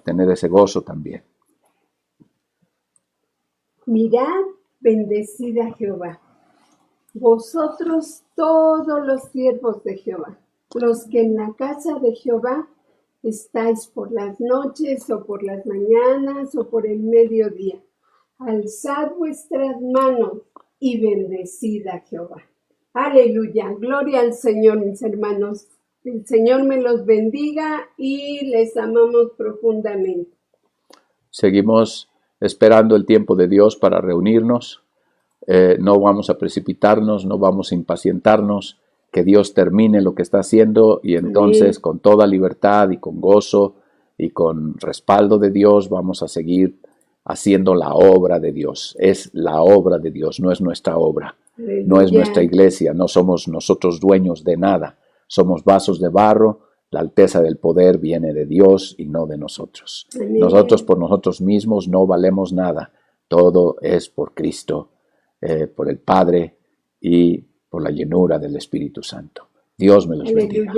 [SPEAKER 1] tener ese gozo también.
[SPEAKER 2] Mirad, bendecida Jehová, vosotros todos los siervos de Jehová, los que en la casa de Jehová estáis por las noches o por las mañanas o por el mediodía. Alzad vuestras manos y bendecid a Jehová. Aleluya, gloria al Señor, mis hermanos. El Señor me los bendiga y les amamos profundamente.
[SPEAKER 1] Seguimos esperando el tiempo de Dios para reunirnos. No vamos a precipitarnos, no vamos a impacientarnos, que Dios termine lo que está haciendo y entonces con toda libertad y con gozo y con respaldo de Dios vamos a seguir haciendo la obra de Dios. Es la obra de Dios, no es nuestra obra, no es nuestra iglesia, no somos nosotros dueños de nada, somos vasos de barro, la alteza del poder viene de Dios y no de nosotros. Nosotros por nosotros mismos no valemos nada, todo es por Cristo, por el Padre y por la llenura del Espíritu Santo. Dios me los bendiga.